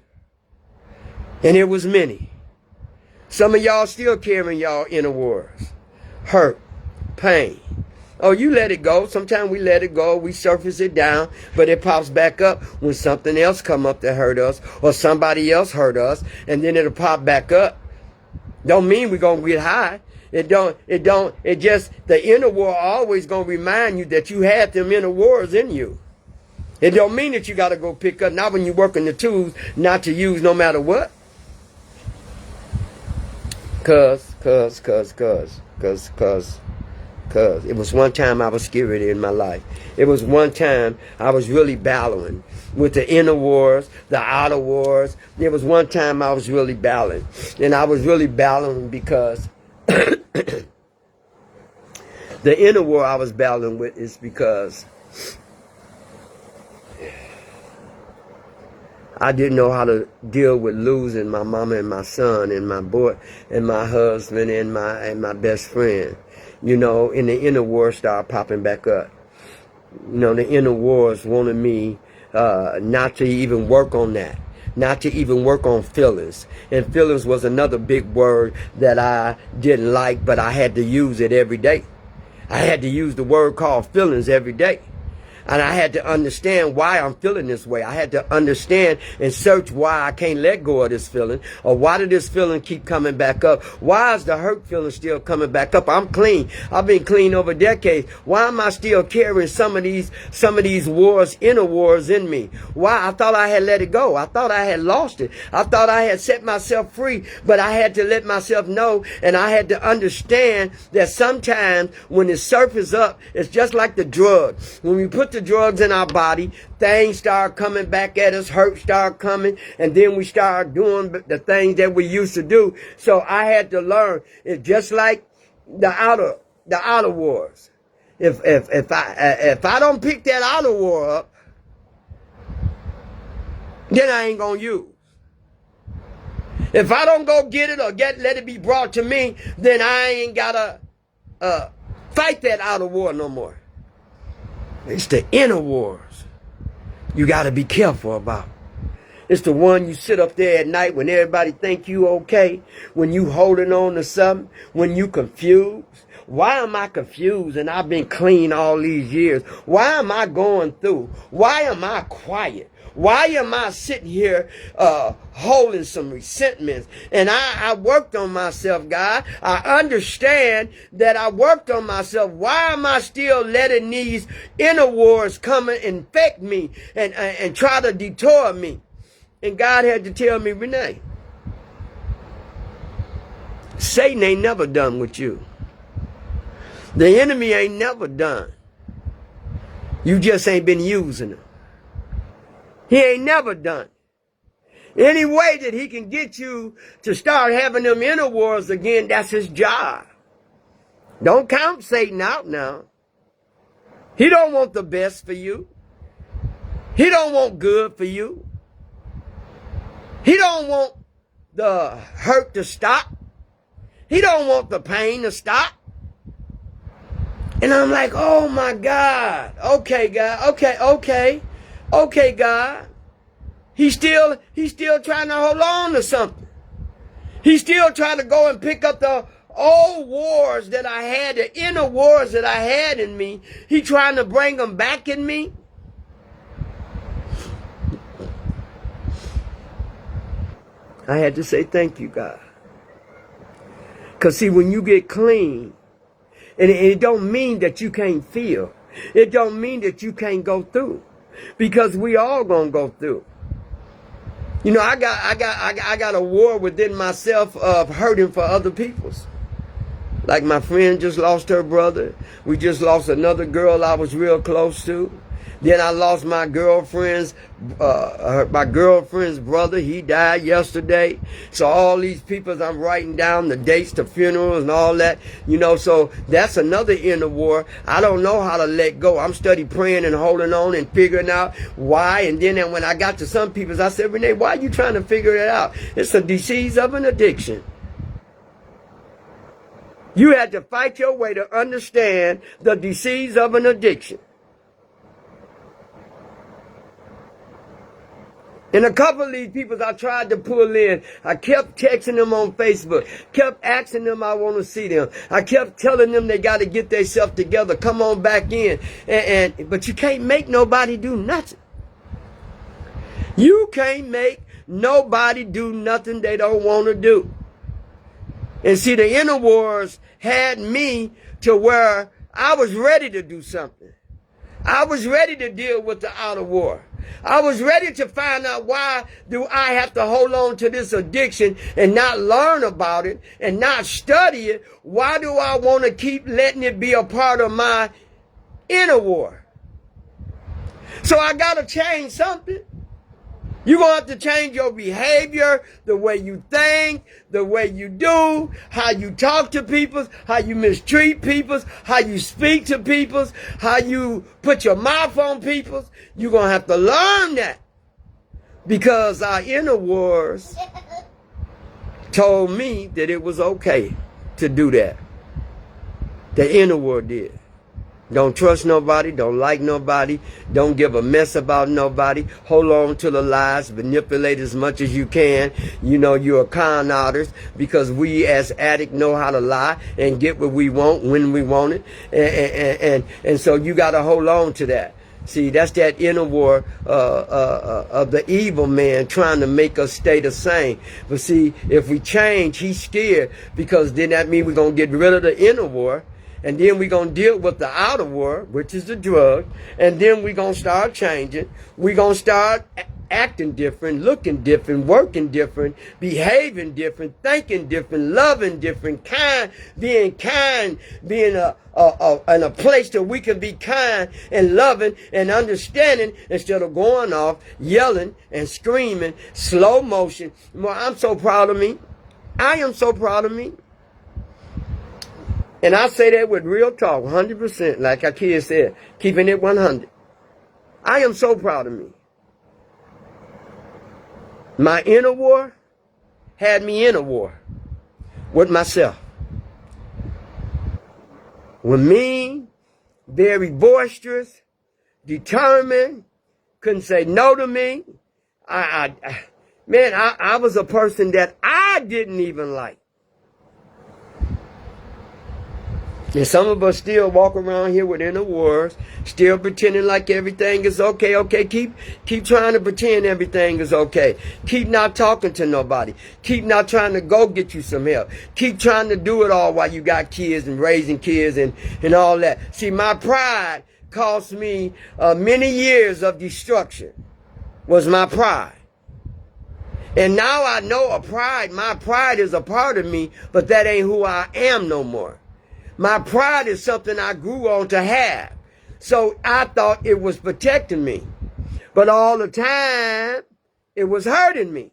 A: And it was many. Some of y'all still carrying y'all inner wars. Hurt, pain. Oh, you let it go. Sometimes we let it go. We surface it down. But it pops back up when something else come up to hurt us. Or somebody else hurt us. And then it'll pop back up. Don't mean we're going to get high. It just, the inner war always going to remind you that you had them inner wars in you. It don't mean that you got to go pick up, not when you're working the tools, not to use no matter what. Cause it was one time I was scared in my life. It was one time I was really battling with the inner wars, the outer wars. There was one time I was really battling. And I was really battling because the inner war I was battling with is because I didn't know how to deal with losing my mama and my son and my boy and my husband and my best friend. You know, and the inner war started popping back up. You know, the inner wars wanted me not to even work on that. Not to even work on feelings. And feelings was another big word that I didn't like, but I had to use it every day. I had to use the word called feelings every day. And I had to understand why I'm feeling this way. I had to understand and search why I can't let go of this feeling. Or why did this feeling keep coming back up? Why is the hurt feeling still coming back up? I'm clean. I've been clean over decades. Why am I still carrying some of these wars, inner wars in me? Why? I thought I had let it go. I thought I had lost it. I thought I had set myself free. But I had to let myself know, and I had to understand that sometimes when it surfaces up, it's just like the drug. When we put the drugs in our body, things start coming back at us, hurt start coming, and then we start doing the things that we used to do. So I had to learn. It's just like the outer wars. If I don't pick that outer war up, then I ain't gonna use. If I don't go get it or let it be brought to me, then I ain't gotta fight that outer war no more. It's the inner wars you got to be careful about. It's the one you sit up there at night when everybody think you okay, when you holding on to something, when you confused. Why am I confused and I've been clean all these years? Why am I going through? Why am I quiet? Why am I sitting here holding some resentments? And I worked on myself, God. I understand that I worked on myself. Why am I still letting these inner wars come and infect me and try to detour me? And God had to tell me, Renee, Satan ain't never done with you. The enemy ain't never done. You just ain't been using him. He ain't never done. Any way that he can get you to start having them inner wars again, that's his job. Don't count Satan out now. He don't want the best for you. He don't want good for you. He don't want the hurt to stop. He don't want the pain to stop. And I'm like, oh my God. Okay, God. Okay, God. He's still trying to hold on to something. He's still trying to go and pick up the old wars that I had, the inner wars that I had in me. He's trying to bring them back in me. I had to say thank you, God. Because see, when you get clean, and it don't mean that you can't feel. It don't mean that you can't go through. Because we all gonna go through. You know, I got a war within myself of hurting for other people's. Like my friend just lost her brother. We just lost another girl I was real close to. Then I lost my girlfriend's brother. He died yesterday. So all these people, I'm writing down the dates, the funerals and all that, you know, so that's another inner war. I don't know how to let go. I'm study praying and holding on and figuring out why. And then when I got to some people, I said, Renee, why are you trying to figure it out? It's a disease of an addiction. You had to fight your way to understand the disease of an addiction. And a couple of these people I tried to pull in, I kept texting them on Facebook, kept asking them I want to see them. I kept telling them they got to get themselves together, come on back in. But you can't make nobody do nothing. You can't make nobody do nothing they don't want to do. And see, the inner wars had me to where I was ready to do something. I was ready to deal with the outer war. I was ready to find out, why do I have to hold on to this addiction and not learn about it and not study it? Why do I want to keep letting it be a part of my inner war? So I got to change something. You're going to have to change your behavior, the way you think, the way you do, how you talk to people, how you mistreat people, how you speak to people, how you put your mouth on people. You're going to have to learn that, because our inner wars told me that it was okay to do that. The inner war did. Don't trust nobody. Don't like nobody. Don't give a mess about nobody. Hold on to the lies. Manipulate as much as you can. You know, you're a con artist, because we as addicts know how to lie and get what we want when we want it. And so you got to hold on to that. See, that's that inner war of the evil man trying to make us stay the same. But see, if we change, he's scared, because then that means we're going to get rid of the inner war. And then we're going to deal with the outer war, which is the drug. And then we're going to start changing. We're going to start acting different, looking different, working different, behaving different, thinking different, loving different, being in a place that we can be kind and loving and understanding, instead of going off, yelling and screaming, slow motion. Well, I'm so proud of me. I am so proud of me. And I say that with real talk, 100%, like our kids said, keeping it 100. I am so proud of me. My inner war had me in a war with myself. With me, very boisterous, determined, couldn't say no to me. I was a person that I didn't even like. And some of us still walk around here with inner wars, still pretending like everything is okay. Okay, keep trying to pretend everything is okay. Keep not talking to nobody. Keep not trying to go get you some help. Keep trying to do it all while you got kids and raising kids and all that. See, my pride cost me many years of destruction, was my pride. And now I know my pride is a part of me, but that ain't who I am no more. My pride is something I grew on to have. So I thought it was protecting me. But all the time, it was hurting me.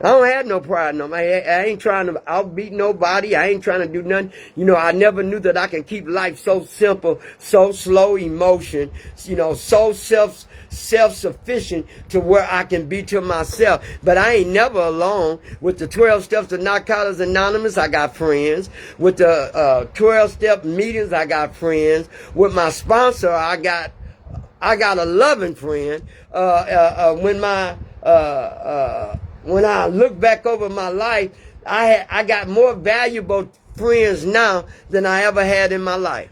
A: I don't have no pride no more. I ain't trying to outbeat nobody. I ain't trying to do nothing. You know, I never knew that I can keep life so simple, so slow emotion, you know, so self-sufficient to where I can be to myself. But I ain't never alone. With the 12 Steps of Narcotics Anonymous, I got friends. With the 12-step meetings, I got friends. With my sponsor, I got a loving friend. When I look back over my life, I got more valuable friends now than I ever had in my life.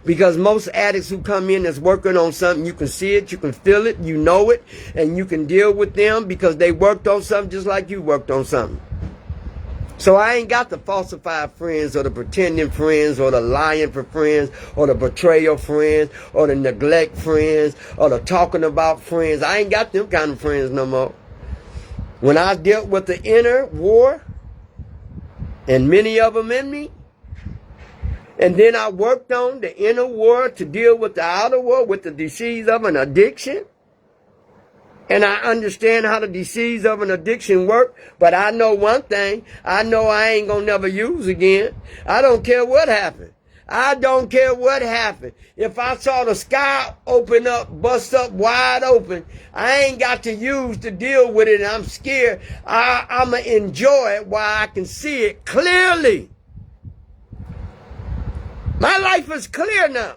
A: Because most addicts who come in that's working on something, you can see it, you can feel it, you know it, and you can deal with them because they worked on something just like you worked on something. So I ain't got the falsified friends or the pretending friends or the lying for friends or the betrayal friends or the neglect friends or the talking about friends. I ain't got them kind of friends no more. When I dealt with the inner war, and many of them in me, and then I worked on the inner war to deal with the outer war, with the disease of an addiction, and I understand how the disease of an addiction works, but I know one thing, I know I ain't gonna never use again. I don't care what happened. I don't care what happened. If I saw the sky open up, bust up wide open, I ain't got to use to deal with it and I'm scared. I'm going to enjoy it while I can see it clearly. My life is clear now.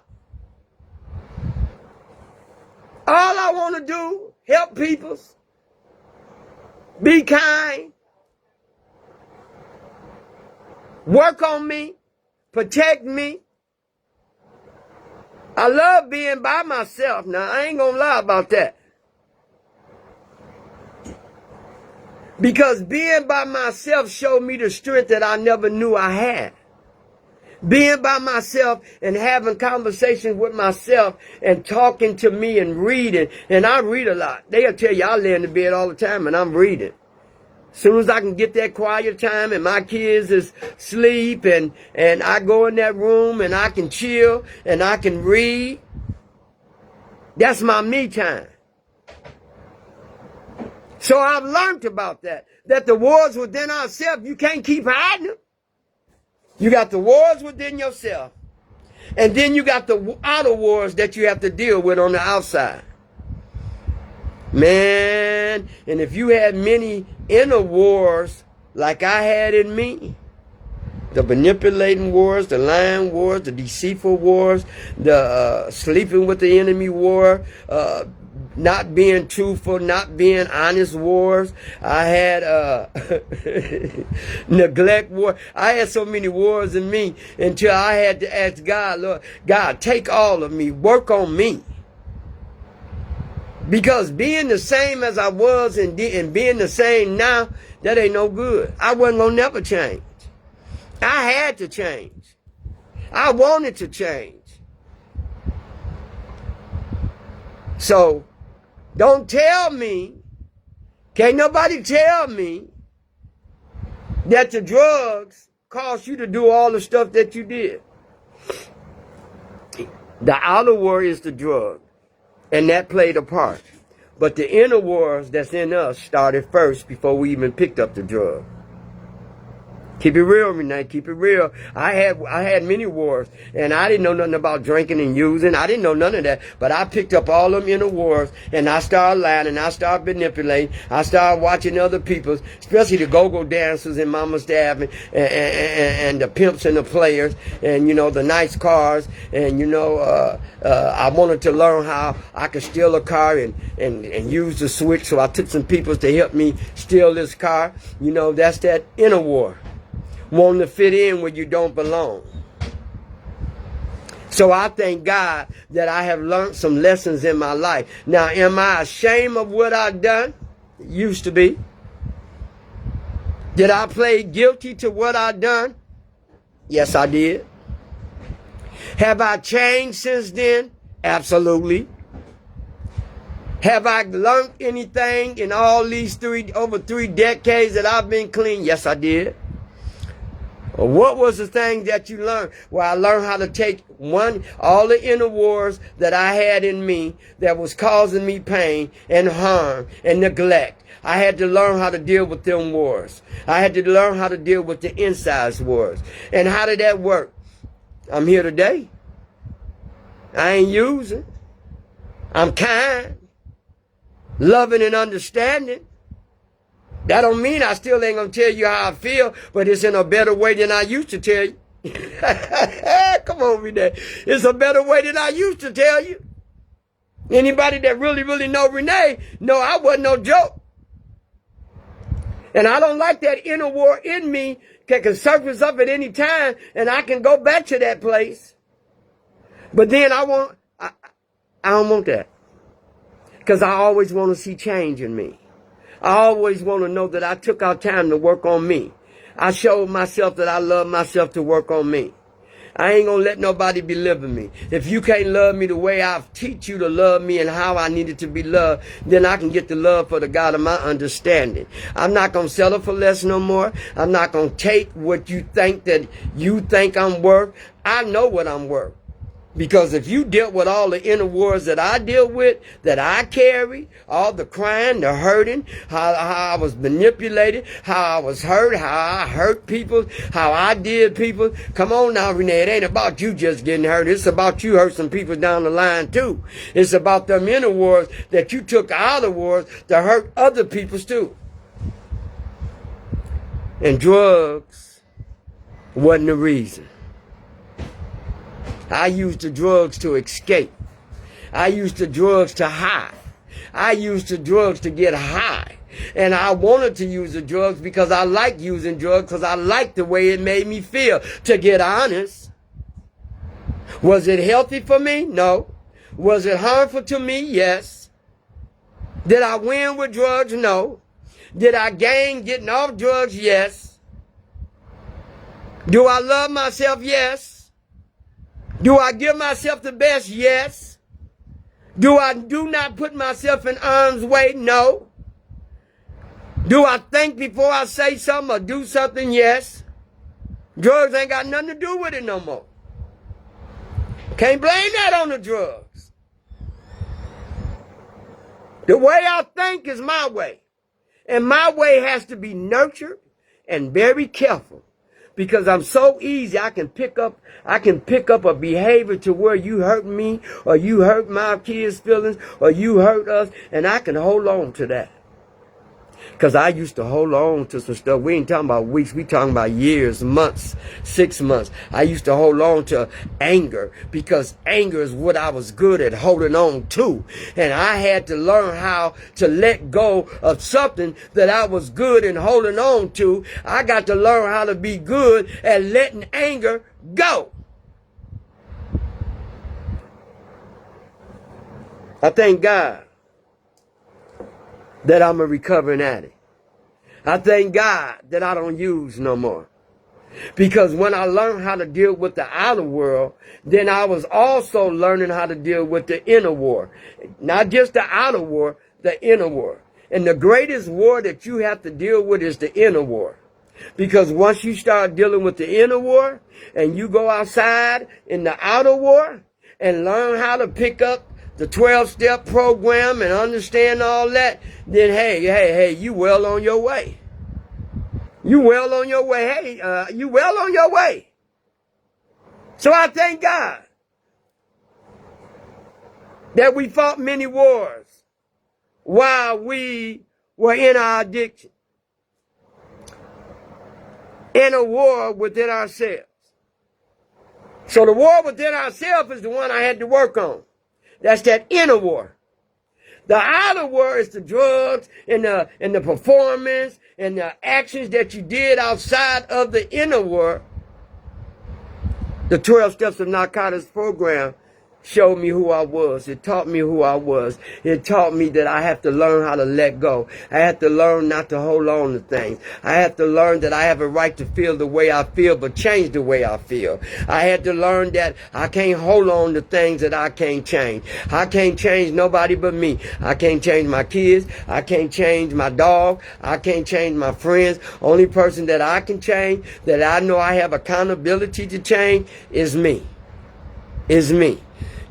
A: All I want to do, help people, be kind, work on me, protect me. I love being by myself now. I ain't gonna lie about that. Because being by myself showed me the strength that I never knew I had. Being by myself and having conversations with myself and talking to me and reading. And I read a lot. They'll tell you I lay in the bed all the time and I'm reading. As soon as I can get that quiet time and my kids is asleep and I go in that room and I can chill and I can read. That's my me time. So I've learned about that the wars within ourselves, you can't keep hiding them. You got the wars within yourself. And then you got the outer wars that you have to deal with on the outside. Man, and if you had many inner wars like I had in me, the manipulating wars, the lying wars, the deceitful wars, the sleeping with the enemy war, not being truthful, not being honest wars. I had neglect war. I had so many wars in me until I had to ask God, Lord, God, take all of me, work on me. Because being the same as I was and being the same now, that ain't no good. I wasn't going to never change. I had to change. I wanted to change. So, don't tell me, can't nobody tell me that the drugs caused you to do all the stuff that you did. The outer war is the drug, and that played a part. But the inner wars that's in us started first before we even picked up the drug. Keep it real, Renee. Keep it real. I had many wars, and I didn't know nothing about drinking and using. I didn't know none of that. But I picked up all them inner wars, and I started lying, and I started manipulating. I started watching other people's, especially the go-go dancers in Mama's Dab and the pimps and the players, and, you know, the nice cars. And, you know, I wanted to learn how I could steal a car and use the switch. So I took some people to help me steal this car. You know, that's that inner war. Wanting to fit in where you don't belong. So I thank God that I have learned some lessons in my life. Now, am I ashamed of what I've done? Used to be. Did I plead guilty to what I've done? Yes, I did. Have I changed since then? Absolutely. Have I learned anything in all these over 3 decades that I've been clean? Yes, I did. What was the thing that you learned? Well, I learned how to take all the inner wars that I had in me that was causing me pain and harm and neglect. I had to learn how to deal with them wars. I had to learn how to deal with the inside wars. And how did that work? I'm here today. I ain't using. I'm kind, loving, and understanding. That don't mean I still ain't going to tell you how I feel, but it's in a better way than I used to tell you. Come on, Renee. It's a better way than I used to tell you. Anybody that really, really know Renee, know I wasn't no joke. And I don't like that inner war in me that can surface up at any time, and I can go back to that place. But then I don't want that. Because I always want to see change in me. I always want to know that I took out time to work on me. I showed myself that I love myself to work on me. I ain't going to let nobody belittle me. If you can't love me the way I teach you to love me and how I needed to be loved, then I can get the love for the God of my understanding. I'm not going to settle for less no more. I'm not going to take what you think that you think I'm worth. I know what I'm worth. Because if you dealt with all the inner wars that I deal with, that I carry, all the crying, the hurting, how I was manipulated, how I was hurt, how I hurt people, how I did people. Come on now, Renee, it ain't about you just getting hurt. It's about you hurt some people down the line too. It's about them inner wars that you took out of wars to hurt other people's too. And drugs wasn't the reason. I used the drugs to escape. I used the drugs to hide. I used the drugs to get high. And I wanted to use the drugs because I like using drugs because I liked the way it made me feel. To get honest. Was it healthy for me? No. Was it harmful to me? Yes. Did I win with drugs? No. Did I gain getting off drugs? Yes. Do I love myself? Yes. Do I give myself the best? Yes. Do I do not put myself in harm's way? No. Do I think before I say something or do something? Yes. Drugs ain't got nothing to do with it no more. Can't blame that on the drugs. The way I think is my way. And my way has to be nurtured and very careful. Because I'm so easy, I can pick up a behavior to where you hurt me, or you hurt my kids' feelings, or you hurt us, and I can hold on to that. Because I used to hold on to some stuff. We ain't talking about weeks. We talking about years, months, 6 months. I used to hold on to anger because anger is what I was good at holding on to. And I had to learn how to let go of something that I was good in holding on to. I got to learn how to be good at letting anger go. I thank God that I'm a recovering addict. I thank God that I don't use no more. Because when I learned how to deal with the outer world, then I was also learning how to deal with the inner war. Not just the outer war, the inner war. And the greatest war that you have to deal with is the inner war. Because once you start dealing with the inner war, and you go outside in the outer war, and learn how to pick up the 12-step program and understand all that, then hey, you well on your way. You well on your way. Hey, you well on your way. So I thank God that we fought many wars while we were in our addiction. In a war within ourselves. So the war within ourselves is the one I had to work on. That's that inner war. The outer war is the drugs and the performance and the actions that you did outside of the inner war. The 12 Steps of Narcotics program showed me who I was. It taught me who I was. It taught me that I have to learn how to let go. I have to learn not to hold on to things. I have to learn that I have a right to feel the way I feel, but change the way I feel. I had to learn that I can't hold on to things that I can't change. I can't change nobody but me. I can't change my kids. I can't change my dog. I can't change my friends. Only person that I can change, that I know I have accountability to change, is me. Is me.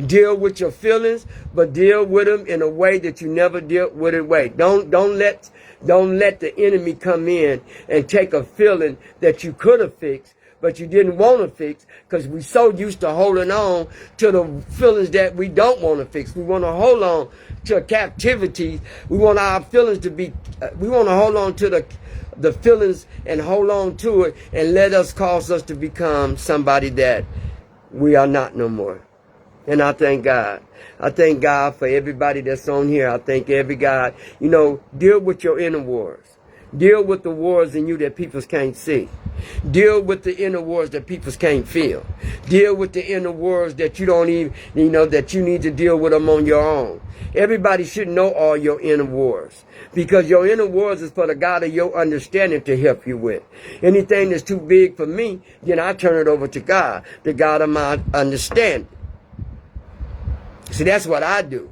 A: Deal with your feelings, but deal with them in a way that you never dealt with it. Don't let the enemy come in and take a feeling that you could have fixed, but you didn't want to fix, because we're so used to holding on to the feelings that we don't want to fix. We want to hold on to captivity. We want our feelings to be. We want to hold on to the feelings and hold on to it, and let us cause us to become somebody that we are not no more. And I thank God. I thank God for everybody that's on here. I thank every God. Deal with your inner wars. Deal with the wars in you that people can't see. Deal with the inner wars that people can't feel. Deal with the inner wars that you don't even, that you need to deal with them on your own. Everybody should know all your inner wars. Because your inner wars is for the God of your understanding to help you with. Anything that's too big for me, then I turn it over to God, the God of my understanding. See, that's what I do.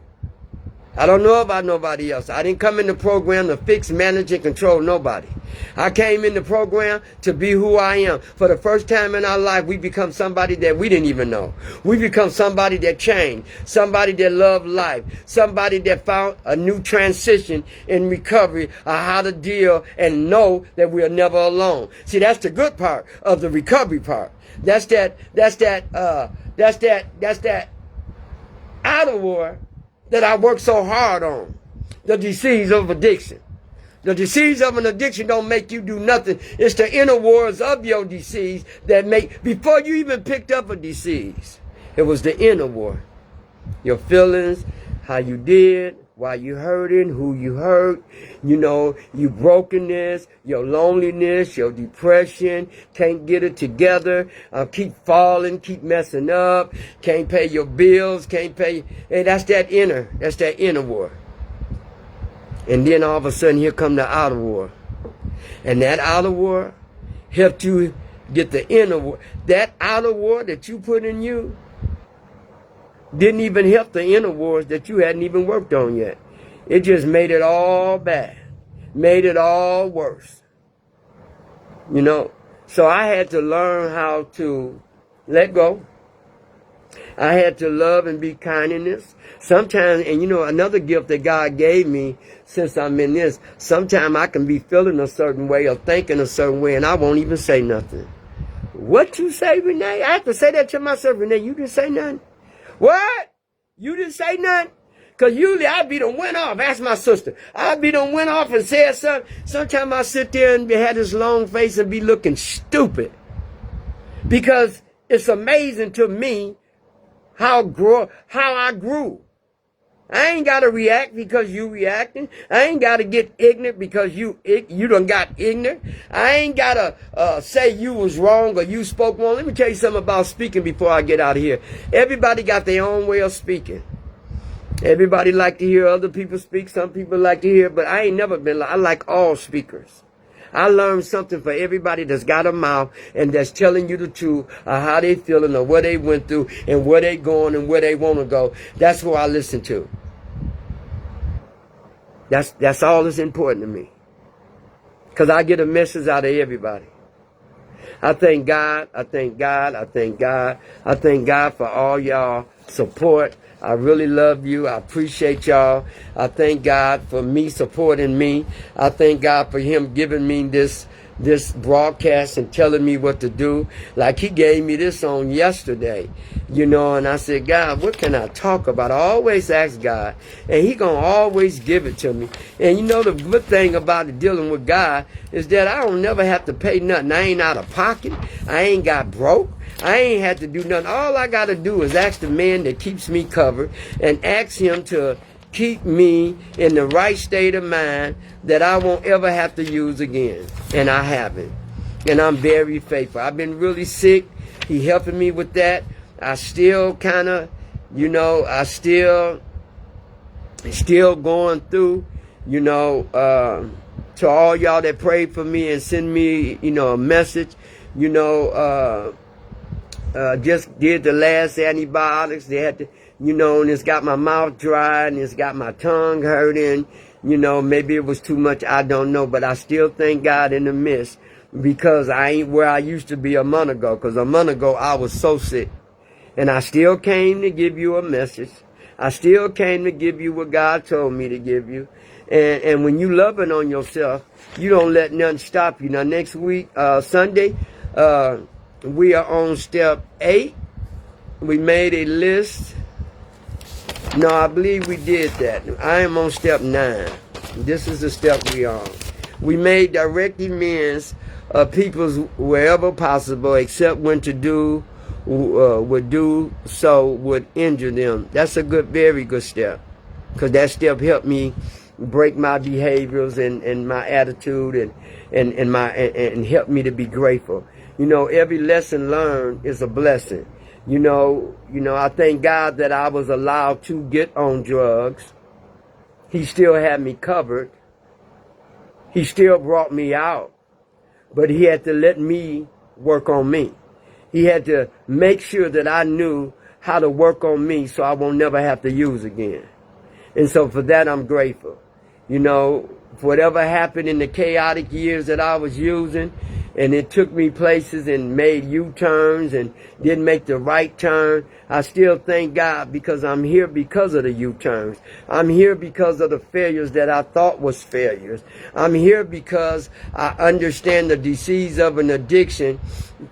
A: I don't know about nobody else. I didn't come in the program to fix, manage, and control nobody. I came in the program to be who I am. For the first time in our life, we become somebody that we didn't even know. We become somebody that changed, somebody that loved life, somebody that found a new transition in recovery of how to deal and know that we are never alone. See, that's the good part of the recovery part. That's that outer war that I work so hard on. The disease of addiction. The disease of an addiction don't make you do nothing. It's the inner wars of your disease that make, before you even picked up a disease, it was the inner war. Your feelings, how you did, why you hurting, who you hurt, your brokenness, your loneliness, your depression, can't get it together, keep falling, keep messing up, can't pay your bills, can't pay. Hey, that's that inner war. And then all of a sudden, here come the outer war. And that outer war helped you get the inner war. That outer war that you put in you didn't even help the inner wars that you hadn't even worked on yet. It just made it all bad. Made it all worse. You know? So I had to learn how to let go. I had to love and be kindness. Sometimes, and you know, another gift that God gave me since I'm in this, sometimes I can be feeling a certain way or thinking a certain way and I won't even say nothing. What you say, Renee? I have to say that to myself, Renee. You didn't say nothing. What? You didn't say nothing? Because usually I'd be done went off. Ask my sister. I'd be done went off and said something. Sometimes I sit there and have this long face and be looking stupid. Because it's amazing to me how I grew. I ain't got to react because you reacting. I ain't got to get ignorant because you done got ignorant. I ain't got to say you was wrong or you spoke wrong. Let me tell you something about speaking before I get out of here. Everybody got their own way of speaking. Everybody like to hear other people speak. Some people like to hear, but I ain't never been like, I like all speakers. I learned something for everybody that's got a mouth and that's telling you the truth of how they feeling or what they went through and where they going and where they want to go. That's who I listen to. That's all that's important to me. Because I get a message out of everybody. I thank God. I thank God. I thank God. I thank God for all y'all support. I really love you. I appreciate y'all. I thank God for me supporting me. I thank God for him giving me this broadcast and telling me what to do. Like he gave me this on yesterday, you know, and I said, God, what can I talk about? I always ask God, and he gonna always give it to me. And you know, the good thing about dealing with God is that I don't never have to pay nothing. I ain't out of pocket. I ain't got broke. I ain't had to do nothing. All I got to do is ask the man that keeps me covered and ask him to keep me in the right state of mind that I won't ever have to use again. And I haven't. And I'm very faithful. I've been really sick. He helping me with that. I still kind of, you know, I still going through, you know, to all y'all that prayed for me and send me, you know, a message, you know, just did the last antibiotics. They had to, you know, and it's got my mouth dry and it's got my tongue hurting. You know, maybe it was too much. I don't know. But I still thank God in the midst because I ain't where I used to be a month ago. Because a month ago, I was so sick. And I still came to give you a message. I still came to give you what God told me to give you. And when you loving on yourself, you don't let nothing stop you. Now, next week, Sunday, we are on step 8. We made a list. No, I believe we did that. I am on step 9. This is the step we on. We made direct amends of people's wherever possible, except when to do would do so would injure them. That's a good, very good step, because that step helped me break my behaviors and my attitude and help me to be grateful. You know, every lesson learned is a blessing. You know, I thank God that I was allowed to get on drugs. He still had me covered. He still brought me out. But he had to let me work on me. He had to make sure that I knew how to work on me so I won't never have to use again. And so for that, I'm grateful. You know, for whatever happened in the chaotic years that I was using, and it took me places and made U-turns and didn't make the right turn, I still thank God because I'm here because of the U-turns. I'm here because of the failures that I thought was failures. I'm here because I understand the disease of an addiction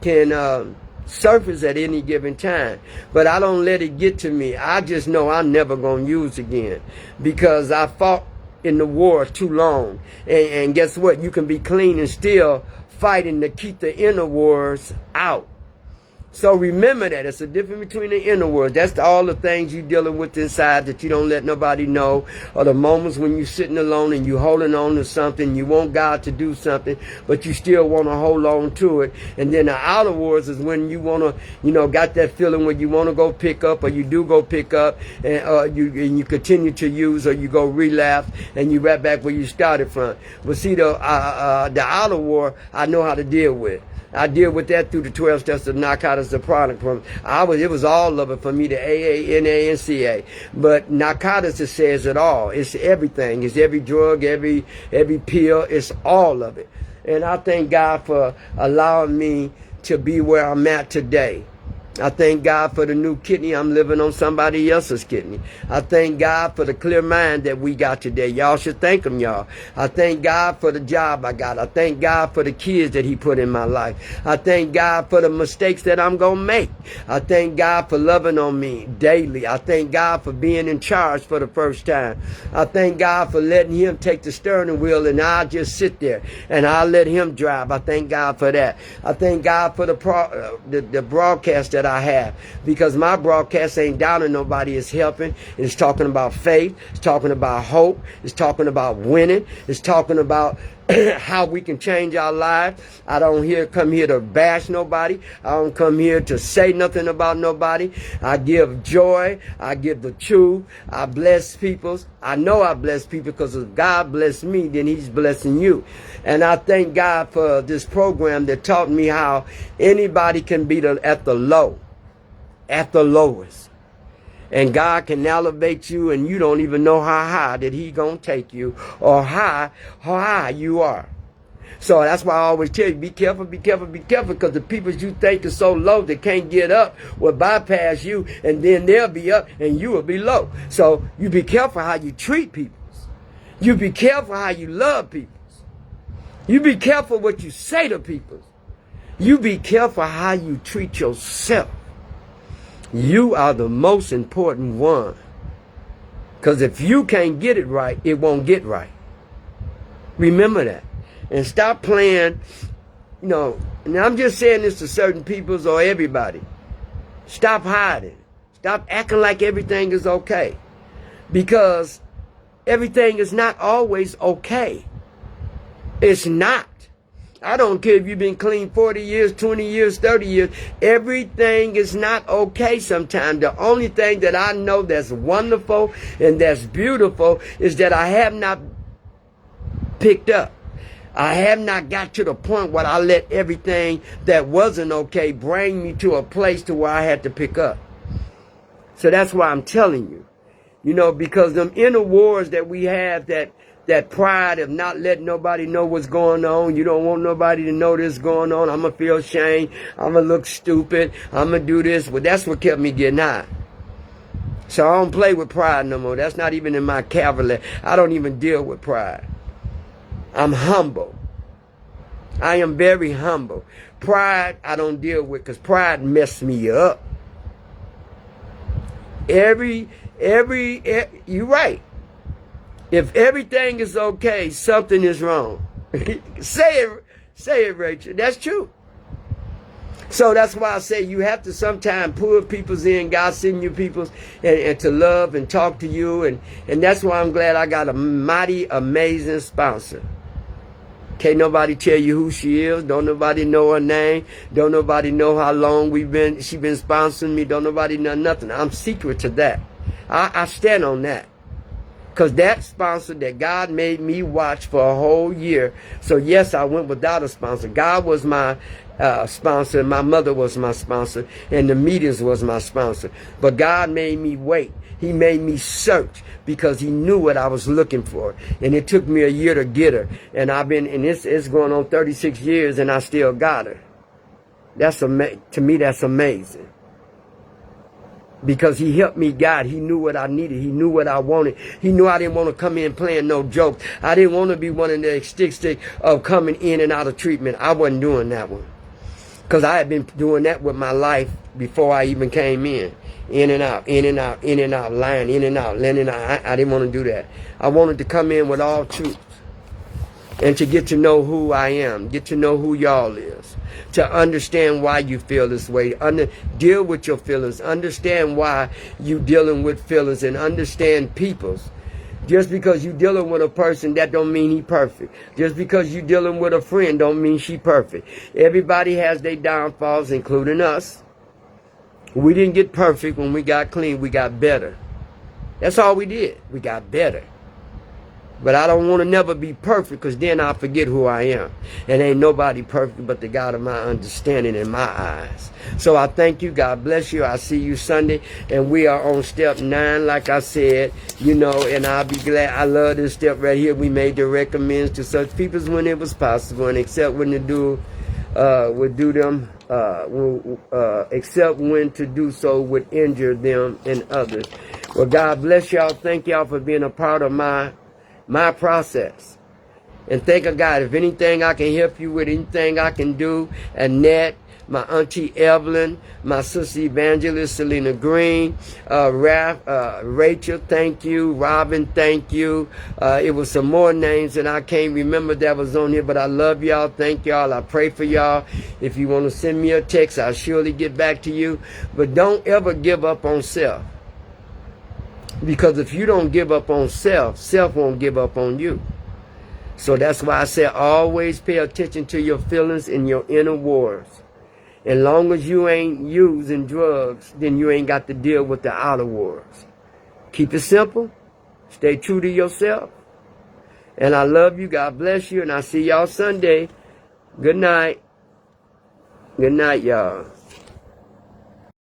A: can surface at any given time. But I don't let it get to me. I just know I'm never going to use again because I fought in the war too long. And guess what? You can be clean and still fighting to keep the inner wars out. So remember that. It's a difference between the inner world. That's all the things you're dealing with inside that you don't let nobody know, or the moments when you're sitting alone and you're holding on to something. You want God to do something, but you still want to hold on to it. And then the outer worlds is when you want to, got that feeling when you want to go pick up, or you do go pick up, and you continue to use, or you go relapse, and you right back where you started from. But see, the outer war, I know how to deal with. I deal with that through the 12 steps of Narcotics of Product. It was all of it for me, the AA, NA, and CA. But narcotics, it says it all. It's everything. It's every drug, every pill. It's all of it. And I thank God for allowing me to be where I'm at today. I thank God for the new kidney. I'm living on somebody else's kidney. I thank God for the clear mind that we got today. Y'all should thank him, y'all. I thank God for the job I got. I thank God for the kids that he put in my life. I thank God for the mistakes that I'm going to make. I thank God for loving on me daily. I thank God for being in charge for the first time. I thank God for letting him take the steering wheel, and I'll just sit there and I'll let him drive. I thank God for that. I thank God for the broadcast that I have, because my broadcast ain't downing nobody. It's helping. It's talking about faith. It's talking about hope. It's talking about winning. It's talking about how we can change our lives. I don't come here to bash nobody. I don't come here to say nothing about nobody. I give joy. I give the truth. I bless people. I know I bless people, because if God bless me, then he's blessing you. And I thank God for this program that taught me how anybody can be at the lowest. And God can elevate you, and you don't even know how high that he gonna take you, or how high you are. So that's why I always tell you, be careful, because the people you think are so low that can't get up will bypass you, and then they'll be up and you will be low. So you be careful how you treat people. You be careful how you love people. You be careful what you say to people. You be careful how you treat yourself. You are the most important one. Because if you can't get it right, it won't get right. Remember that. And stop playing, and I'm just saying this to certain peoples or everybody. Stop hiding. Stop acting like everything is okay. Because everything is not always okay. It's not. I don't care if you've been clean 40 years, 20 years, 30 years. Everything is not okay sometimes. The only thing that I know that's wonderful and that's beautiful is that I have not picked up. I have not got to the point where I let everything that wasn't okay bring me to a place to where I had to pick up. So that's why I'm telling you. Because them inner wars that we have, that pride of not letting nobody know what's going on. You don't want nobody to know this going on. I'm going to feel ashamed. I'm going to look stupid. I'm going to do this. But that's what kept me getting high. So I don't play with pride no more. That's not even in my vocabulary. I don't even deal with pride. I'm humble. I am very humble. Pride I don't deal with, because pride messed me up. You're right. If everything is okay, something is wrong. Say it, Rachel. That's true. So that's why I say you have to sometimes pull people's in, God send you people's, and to love and talk to you. And that's why I'm glad I got a mighty, amazing sponsor. Can't nobody tell you who she is. Don't nobody know her name. Don't nobody know how long she been sponsoring me. Don't nobody know nothing. I'm secret to that. I stand on that. Because that sponsor that God made me watch for a whole year. So yes, I went without a sponsor. God was my sponsor. My mother was my sponsor. And the meetings was my sponsor. But God made me wait. He made me search, because he knew what I was looking for. And it took me a year to get her. And it's going on 36 years and I still got her. To me, that's amazing. Because he helped me, God. He knew what I needed. He knew what I wanted. He knew I didn't want to come in playing no jokes. I didn't want to be one of the stick of coming in and out of treatment. I wasn't doing that one. Because I had been doing that with my life before I even came in. In and out, in and out, in and out, lying, in and out, letting out. I didn't want to do that. I wanted to come in with all truth. And to get to know who I am. Get to know who y'all is. For me, to understand why you feel this way. Deal with your feelings. Understand why you dealing with feelings, and understand people's. Just because you dealing with a person, that don't mean he perfect. Just because you dealing with a friend don't mean she perfect. Everybody has their downfalls, including us. We didn't get perfect when we got clean. We got better. That's all we did. We got better. But I don't want to never be perfect, because then I'll forget who I am. And ain't nobody perfect but the God of my understanding in my eyes. So I thank you. God bless you. I'll see you Sunday. And we are on step 9, like I said, you know, and I'll be glad. I love this step right here. We made the recommends to such people when it was possible, and except when to do, except when to do so would injure them and others. Well, God bless y'all. Thank y'all for being a part of my process. And thank God, if anything I can help you with, anything I can do, Annette, my auntie Evelyn, my sister evangelist Selena Green, Rachel, thank you, Robin, thank you. It was some more names that I can't remember that was on here, but I love y'all. Thank y'all. I pray for y'all. If you want to send me a text, I'll surely get back to you. But don't ever give up on self. Because if you don't give up on self, self won't give up on you. So that's why I say always pay attention to your feelings and your inner wars. As long as you ain't using drugs, then you ain't got to deal with the outer wars. Keep it simple. Stay true to yourself. And I love you. God bless you. And I'll see y'all Sunday. Good night. Good night, y'all.